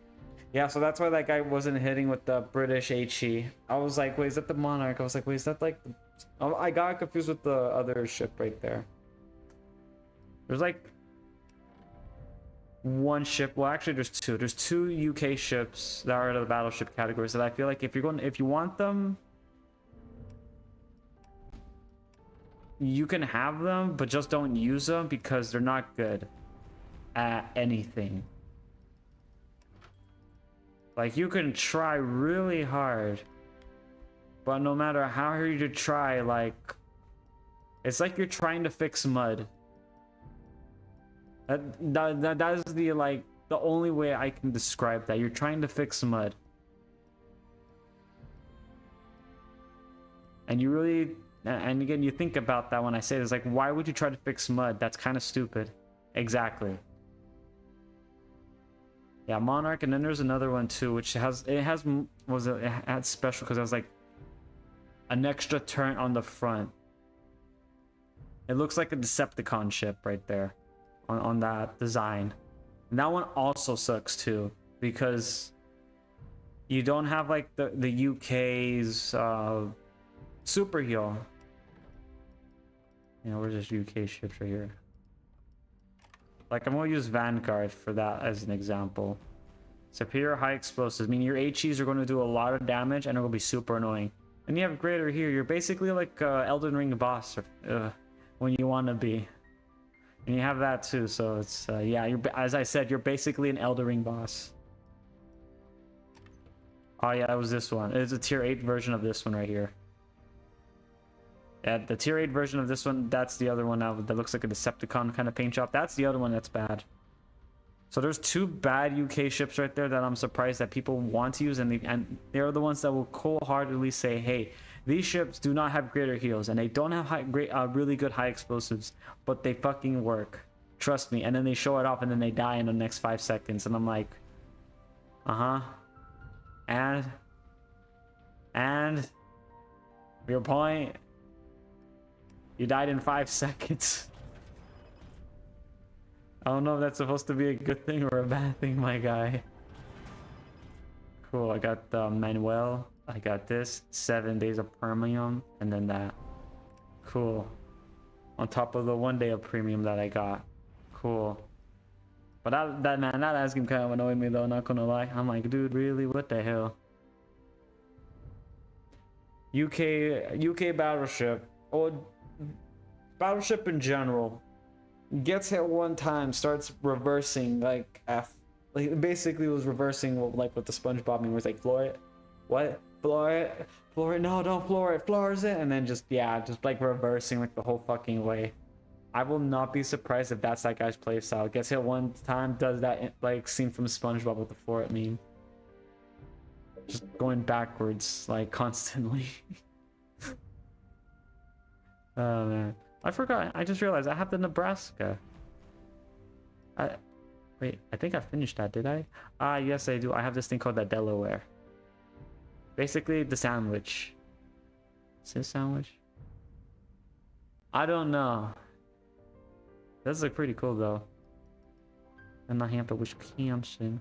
Yeah, so that's why that guy wasn't hitting with the British HE. I was like, wait, is that the Monarch? I was like, wait, is that like... I got confused with the other ship right there. There's like... one ship. Well, actually, there's two. There's two UK ships that are in the battleship categories that I feel like if you want them... you can have them, but just don't use them because they're not good at anything. Like, you can try really hard, but no matter how hard you try, like, it's like you're trying to fix mud. That is the, like, the only way I can describe that. You're trying to fix mud. And you really, and again, you think about that when I say this, like, why would you try to fix mud? That's kind of stupid. Exactly. Yeah, Monarch, and then there's another one too, which had special because it was like an extra turret on the front. It looks like a Decepticon ship right there on that design. And that one also sucks too because you don't have like the UK's super heal. You know, where's this UK ships right here? Like, I'm gonna use Vanguard for that as an example. Superior high explosives, meaning your HEs are going to do a lot of damage and it will be super annoying. And you have Greater here, you're basically like Elden Ring boss when you want to be. And you have that too, so it's, yeah, as I said, you're basically an Elden Ring boss. Oh yeah, that was this one. It's a tier 8 version of this one right here. Yeah, the tier 8 version of this one, that's the other one now that looks like a Decepticon kind of paint job. That's the other one that's bad. So there's two bad UK ships right there that I'm surprised that people want to use, and they're the ones that will cold-heartedly say, hey, these ships do not have greater heals, and they don't have really good high explosives, but they fucking work. Trust me. And then they show it off, and then they die in the next 5 seconds, and I'm like, and your point, you died in 5 seconds. I don't know if that's supposed to be a good thing or a bad thing, my guy. Cool, I got the Manuel. I got this. 7 days of premium, and then that. Cool. On top of the 1 day of premium that I got. Cool. But that ice game kind of annoyed me though, not gonna lie. I'm like, dude, really? What the hell? UK battleship, or battleship in general, gets hit one time, starts reversing like basically was reversing like with the SpongeBob meme, where it's like, floor it, what, floor it, no, don't floor it, floors it, and then just like reversing like the whole fucking way. I will not be surprised if that's that guy's playstyle. Gets hit one time, does that like scene from SpongeBob with the floor it meme, just going backwards like constantly. Oh man, I forgot. I just realized I have the Nebraska. Wait, I think I finished that, did I? Yes I do. I have this thing called the Delaware. Basically the sandwich. Is it a sandwich? I don't know. Does look pretty cool though. And I have to wish Campson.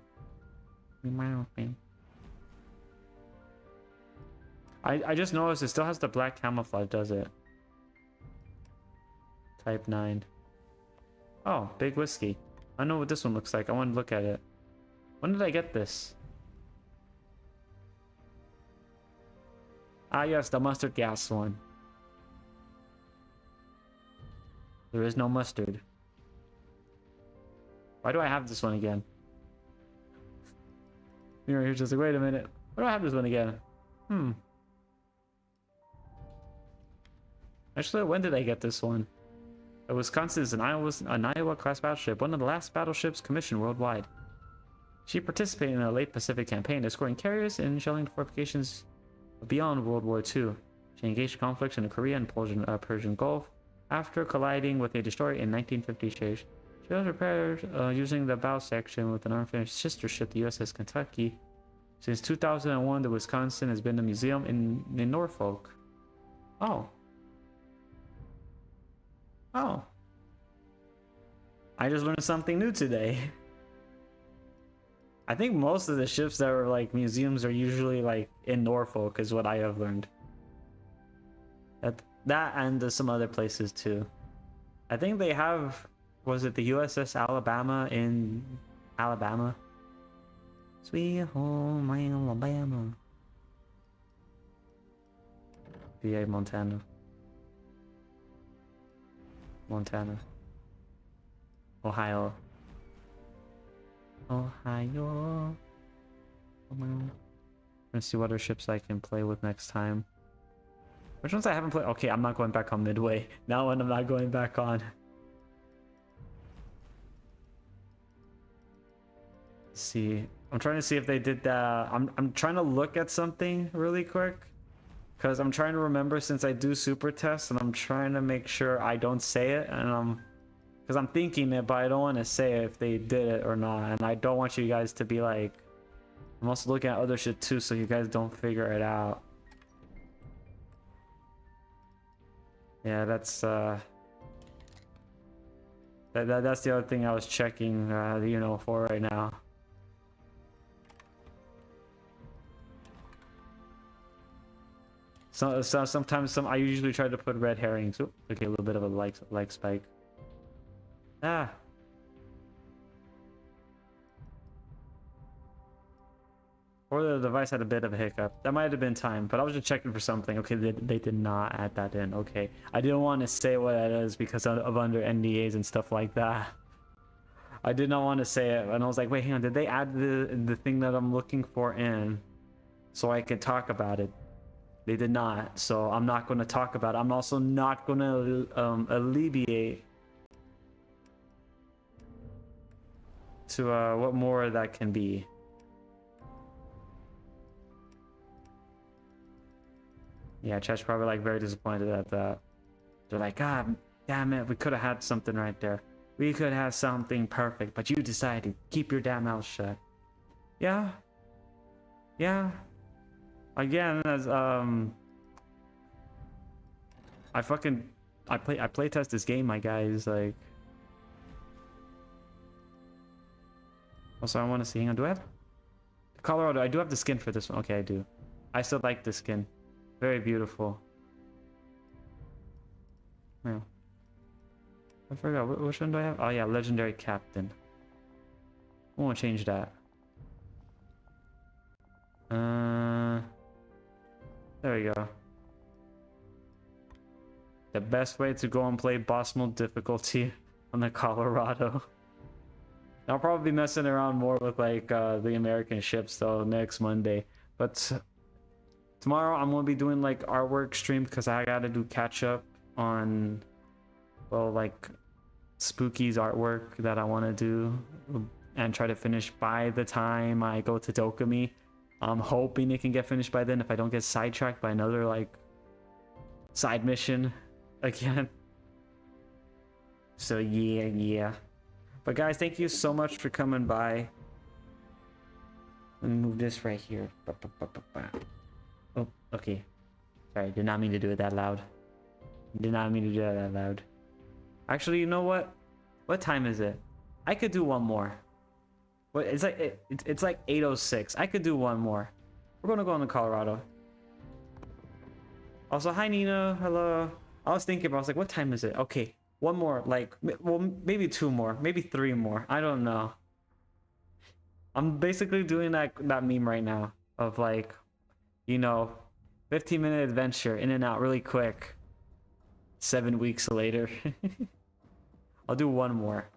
I just noticed it still has the black camouflage, does it? Type 9. Oh, big whiskey. I know what this one looks like. I want to look at it. When did I get this? Yes, the mustard gas one. There is no mustard. Why do I have this one again? You're just like, wait a minute. Why do I have this one again? Actually, when did I get this one? Wisconsin is an Iowa class battleship, one of the last battleships commissioned worldwide. She participated in a late Pacific campaign, escorting carriers and shelling fortifications beyond World War II. She engaged conflicts in the Korean and Persian Gulf. After colliding with a destroyer in 1950, she was repaired using the bow section with an unfinished sister ship, the USS Kentucky. Since 2001, the Wisconsin has been a museum in Norfolk. Oh. Oh. I just learned something new today. I think most of the ships that are like museums are usually like in Norfolk is what I have learned. That and some other places too. I think they have, was it the USS Alabama in Alabama? Sweet home Alabama. VA Montana. Ohio. Let's see what other ships I can play with next time. Which ones I haven't played? Okay, I'm not going back on Midway. Now one I'm not going back on. Let's see. I'm trying to see if they did that. I'm trying to look at something really quick. Because I'm trying to remember, since I do super tests, and I'm trying to make sure I don't say it, and because I'm thinking it, but I don't want to say it if they did it or not, and I don't want you guys to be like, I'm also looking at other shit too, so you guys don't figure it out. Yeah, that's that's the other thing I was checking, you know, for right now. So sometimes I usually try to put red herrings. Ooh, okay, a little bit of a like spike. Ah. Or the device had a bit of a hiccup. That might have been time, but I was just checking for something. Okay, they did not add that in. Okay, I didn't want to say what that is because of under NDAs and stuff like that. I did not want to say it, and I was like, wait, hang on, did they add the thing that I'm looking for in so I could talk about it? They did not, so I'm not going to talk about it. I'm also not going to alleviate to what more that can be. Yeah, chat's probably like very disappointed at that. They're like, God damn it, we could have had something right there. We could have something perfect, but you decided to keep your damn mouth shut. Yeah. Yeah. Again, as I play test this game, my guys, like. Also, I want to see, hang on, do I have Colorado? I do have the skin for this one. Okay, I do. I still like the skin. Very beautiful. Yeah. I forgot, which one do I have? Oh yeah, Legendary Captain. I won't change that. There we go. The best way to go and play boss mode difficulty on the Colorado. I'll probably be messing around more with like the American ships though next Monday. But tomorrow I'm gonna be doing like artwork stream because I gotta do catch up on, well, like Spooky's artwork that I want to do and try to finish by the time I go to Dokumi. I'm hoping it can get finished by then if I don't get sidetracked by another like side mission again. So yeah. But guys, thank you so much for coming by. Let me move this right here. Oh, okay. Sorry, did not mean to do it that loud. Did not mean to do that loud. Actually, you know what? What time is it? I could do one more. What? It's like 8:06. I could do one more. We're gonna go on to Colorado. Also, hi Nina. Hello. I was thinking, but I was like, what time is it? Okay, one more. Like, well, maybe two more, maybe three more. I don't know. I'm basically doing that meme right now of like, you know, 15-minute adventure in and out really quick. 7 weeks later. I'll do one more.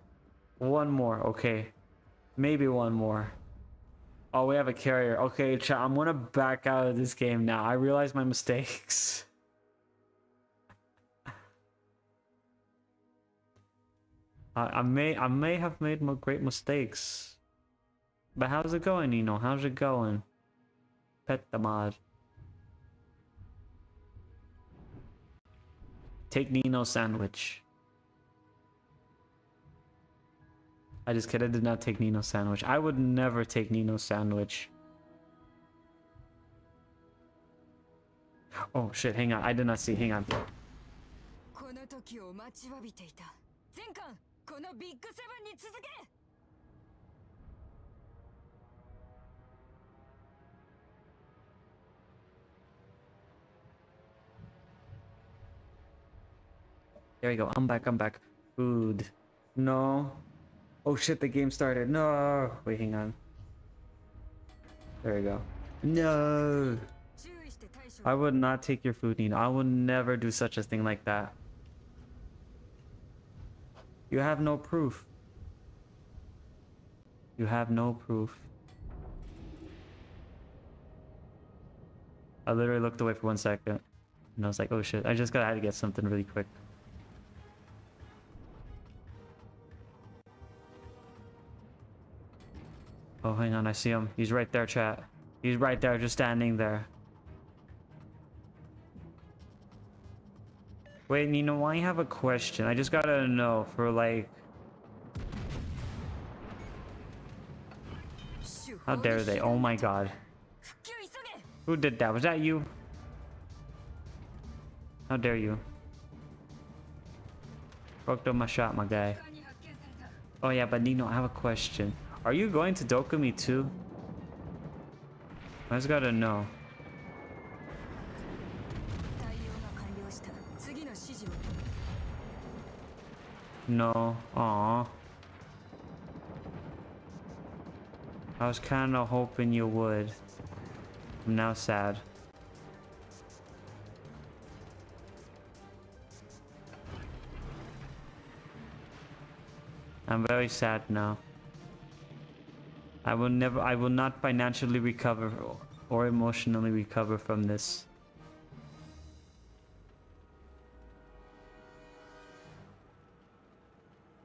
One more, okay. Maybe one more. Oh, we have a carrier. Okay, chat, I'm gonna back out of this game now. I realize my mistakes. I may have made great mistakes. But how's it going, Nino? How's it going? Pet the mod. Take Nino's sandwich. I just kidding. I did not take Nino's sandwich. I would never take Nino's sandwich. Oh shit, hang on. I did not see. Hang on. There we go. I'm back. Food. No. Oh shit, the game started. No. Wait, hang on. There we go. No. I would not take your food, Nino. I would never do such a thing like that. You have no proof. You have no proof. I literally looked away for 1 second. And I was like, oh shit. I had to get something really quick. Oh, hang on, I see him. He's right there, chat. He's right there, just standing there. Wait, Nino, I have a question. I just gotta know for like... How dare they? Oh my god. Who did that? Was that you? How dare you? Fucked up my shot, my guy. Oh yeah, but Nino, I have a question. Are you going to Dokumi too? I just gotta know. No. Aww. I was kinda hoping you would. I'm now sad. I'm very sad now. I will not financially recover or emotionally recover from this.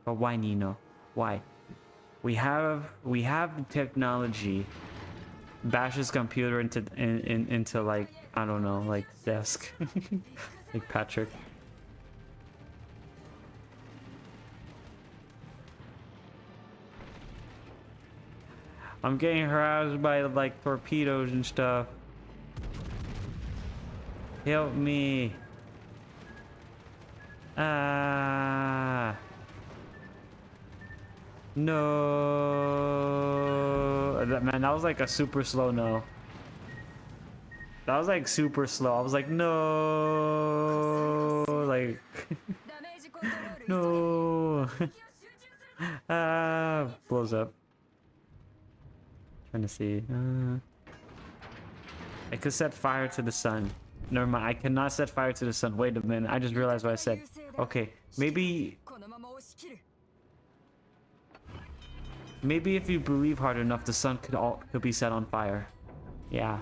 But why, Nino? Why? We have the technology. Bash his computer into like, I don't know, like desk. Like Patrick. I'm getting harassed by like torpedoes and stuff. Help me. Ah. No. Man, that was like a super slow no. That was like super slow. I was like, no. Like, no. Ah, blows up. Trying to see. I could set fire to the sun. Never mind. I cannot set fire to the sun. Wait a minute. I just realized what I said. Okay, maybe if you believe hard enough, the sun could be set on fire. Yeah,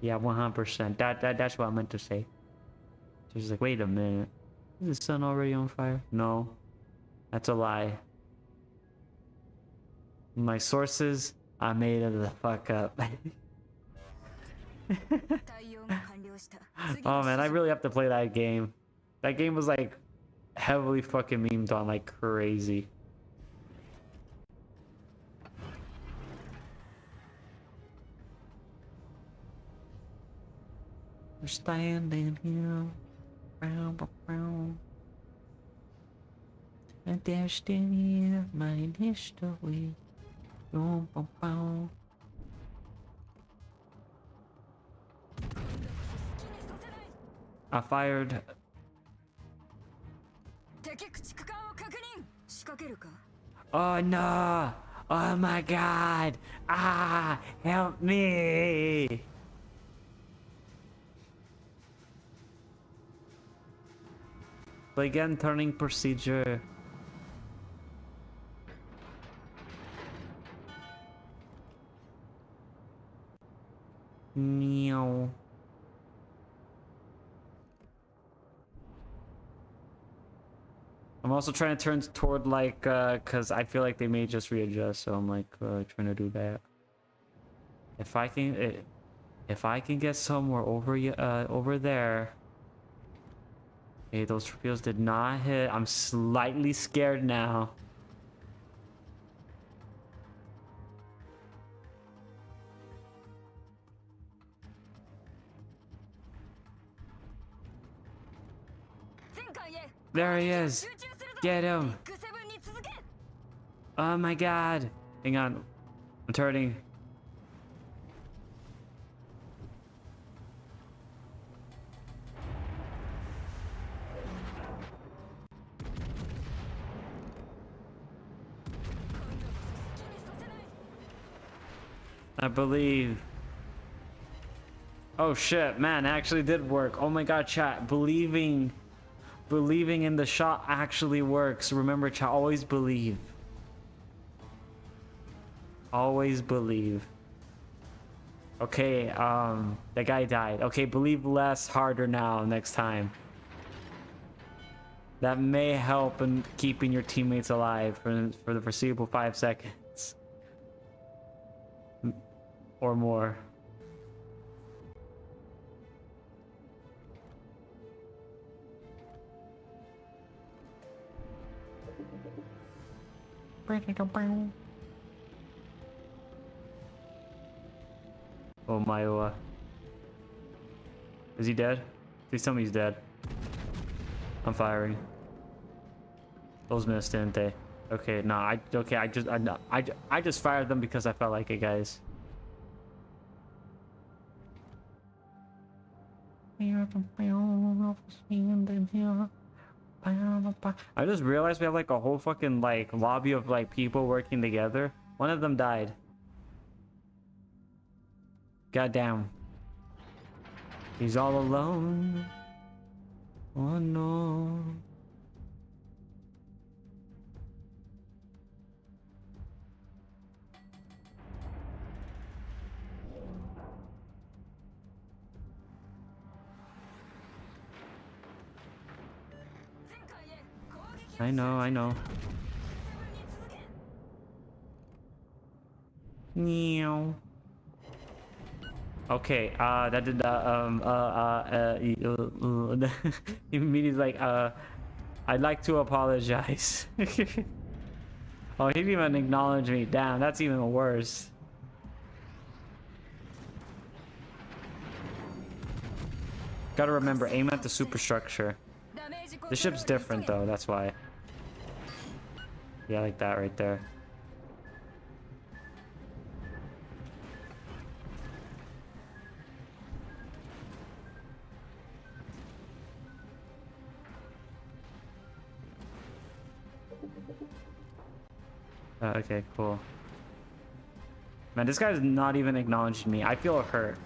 100%. That's what I meant to say. She's like, wait a minute. Is the sun already on fire? No, that's a lie. My sources, I made it the fuck up. Oh man, I really have to play that game. That game was like heavily fucking memed on like crazy. We're standing here, a destiny, my history. I fired. Oh no! Oh my god! Ah! Help me! Begin turning procedure. Meow. I'm also trying to turn toward like, cause I feel like they may just readjust, so I'm like trying to do that. If I can get somewhere over there. Hey, those torpedoes did not hit. I'm slightly scared now. There he is. Get him. Oh my god. Hang on. I'm turning. I believe. Oh shit, man, it actually did work. Oh my god, chat. Believing in the shot actually works. Remember, chat, always believe. Always believe. Okay, the guy died. Okay, believe less, harder now next time. That may help in keeping your teammates alive for the foreseeable 5 seconds. Or more. Oh my, is he dead? Please tell me he's dead. I'm firing. Those missed, didn't they? Okay, nah, I just fired them because I felt like it, guys. I just realized we have like a whole fucking like lobby of like people working together. One of them died. Goddamn. He's all alone. Oh no. I know. Meow. Okay, that did immediately like I'd like to apologize. Oh, he didn't even acknowledge me. Damn, that's even worse. Gotta remember, aim at the superstructure. The ship's different though, that's why. Yeah, like that right there. Okay, cool. Man, this guy's not even acknowledging me. I feel hurt.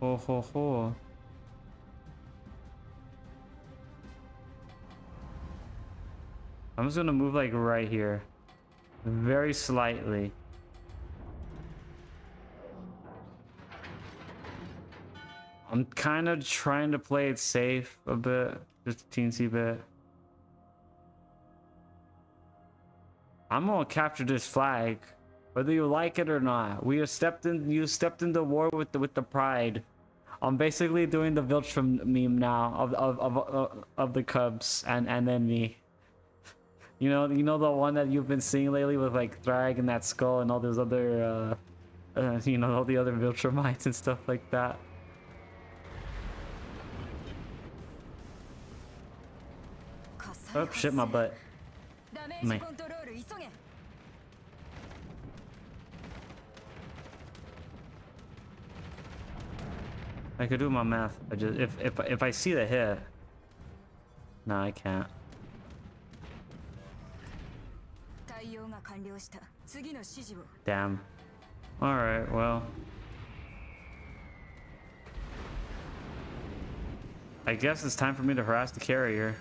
Ho ho ho. I'm just gonna move like right here. Very slightly. I'm kind of trying to play it safe a bit. Just a teensy bit. I'm gonna capture this flag. Whether you like it or not. You stepped into war with the pride. I'm basically doing the Viltrum meme now of the Cubs and then me. You know the one that you've been seeing lately with like Thrag and that skull and all those other you know, all the other Viltrumites and stuff like that. Oh shit, my butt. Me. I could do my math. I just if I see the hit. No, I can't. Damn. Alright, well. I guess it's time for me to harass the carrier.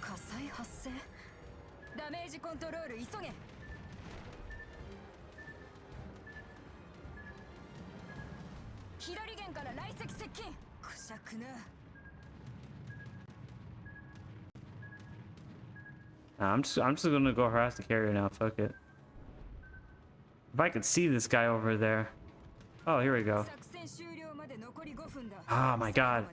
Nah, I'm just gonna go harass the carrier now. Fuck it. If I could see this guy over there. Oh, here we go. Oh my god.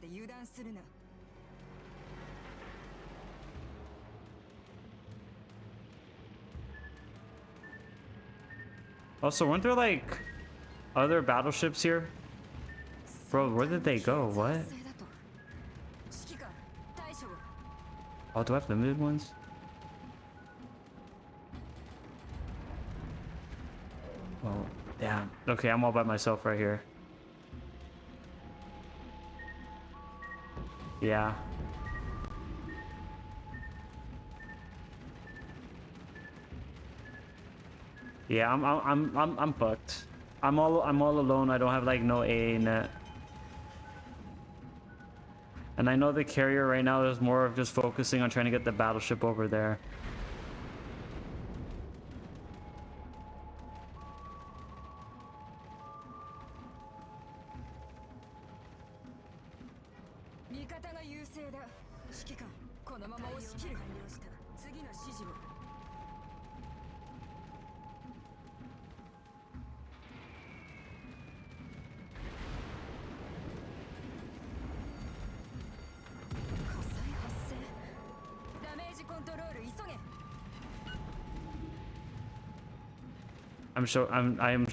Also, weren't there like other battleships here? Bro, where did they go? What? Oh, do I have limited ones? Oh, damn. Okay, I'm all by myself right here. Yeah. Yeah, I'm fucked. I'm all alone. I don't have like no AA net. And I know the carrier right now is more of just focusing on trying to get the battleship over there.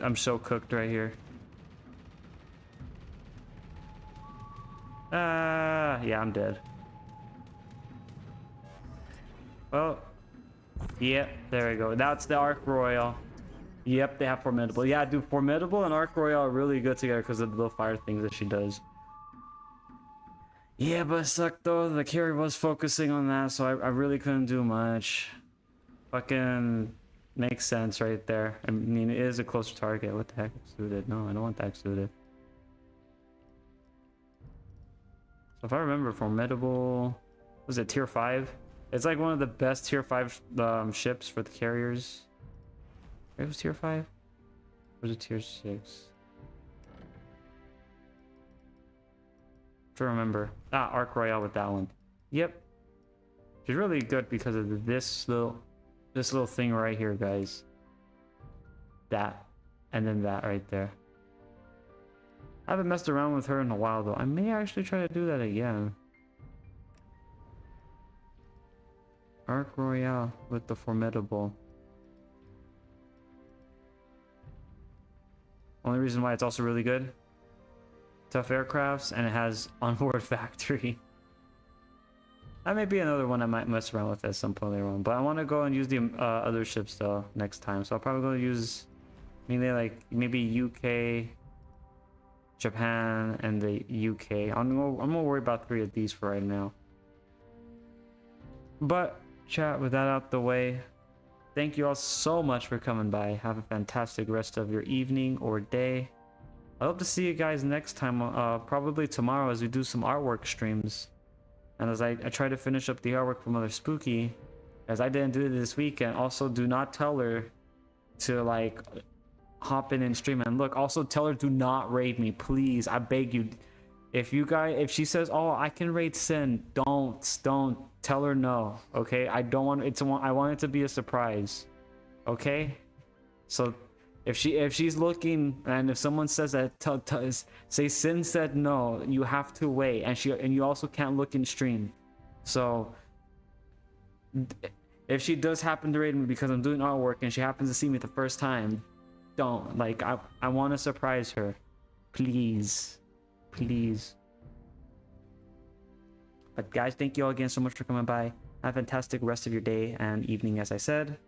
I'm so cooked right here. Yeah, I'm dead. Well, yep, there we go. That's the Arc Royal. Yep, they have Formidable. Yeah, dude, Formidable and Arc Royal are really good together because of the little fire things that she does. Yeah, but it sucked though. The carrier was focusing on that, so I really couldn't do much. Fucking makes sense right there. I mean, it is a closer target. What the heck? Exuded. No, I don't want that exuded. So if I remember, Formidable... Was it tier 5? It's like one of the best tier 5 ships for the carriers. It was tier 5? Or was it tier 6? To remember. Ah, Arc Royale with that one. Yep. She's really good because of this little thing right here, guys. That. And then that right there. I haven't messed around with her in a while though. I may actually try to do that again. Arc Royale with the Formidable. Only reason why it's also really good. Tough aircrafts, and it has onboard factory. That may be another one I might mess around with at some point later on. But I want to go and use the other ships though next time. So I'll probably go use maybe UK, Japan, and the UK. I'm gonna worry about 3 of these for right now. But chat, with that out the way, thank you all so much for coming by. Have a fantastic rest of your evening or day. I hope to see you guys next time, probably tomorrow, as we do some artwork streams. And as I try to finish up the artwork for Mother Spooky, as I didn't do it this weekend. Also, do not tell her to like hop in and stream. And look, also tell her do not raid me, please. I beg you. If she says, "Oh, I can raid Sin," don't tell her no. Okay, I don't want it to. I want it to be a surprise. Okay, so. If she's looking, and if someone says that, say Sin said no, you have to wait, and you also can't look in stream. So if she does happen to raid me because I'm doing artwork and she happens to see me the first time, don't, like, I want to surprise her, please. But guys, thank you all again so much for coming by. Have a fantastic rest of your day and evening, as I said.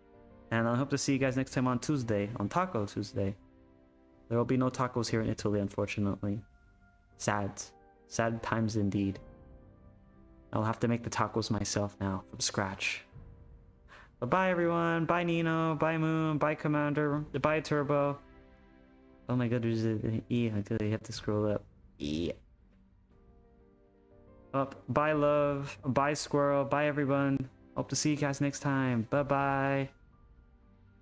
And I hope to see you guys next time on Tuesday, on Taco Tuesday. There will be no tacos here in Italy, unfortunately. Sad times indeed. I'll have to make the tacos myself now, from scratch. But bye everyone, bye Nino, bye Moon, bye Commander, bye Turbo. Oh my god, there's an E, I really have to scroll up. E. Up, bye Love, bye Squirrel, bye everyone. Hope to see you guys next time, bye bye.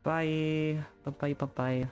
Bye. Bye bye.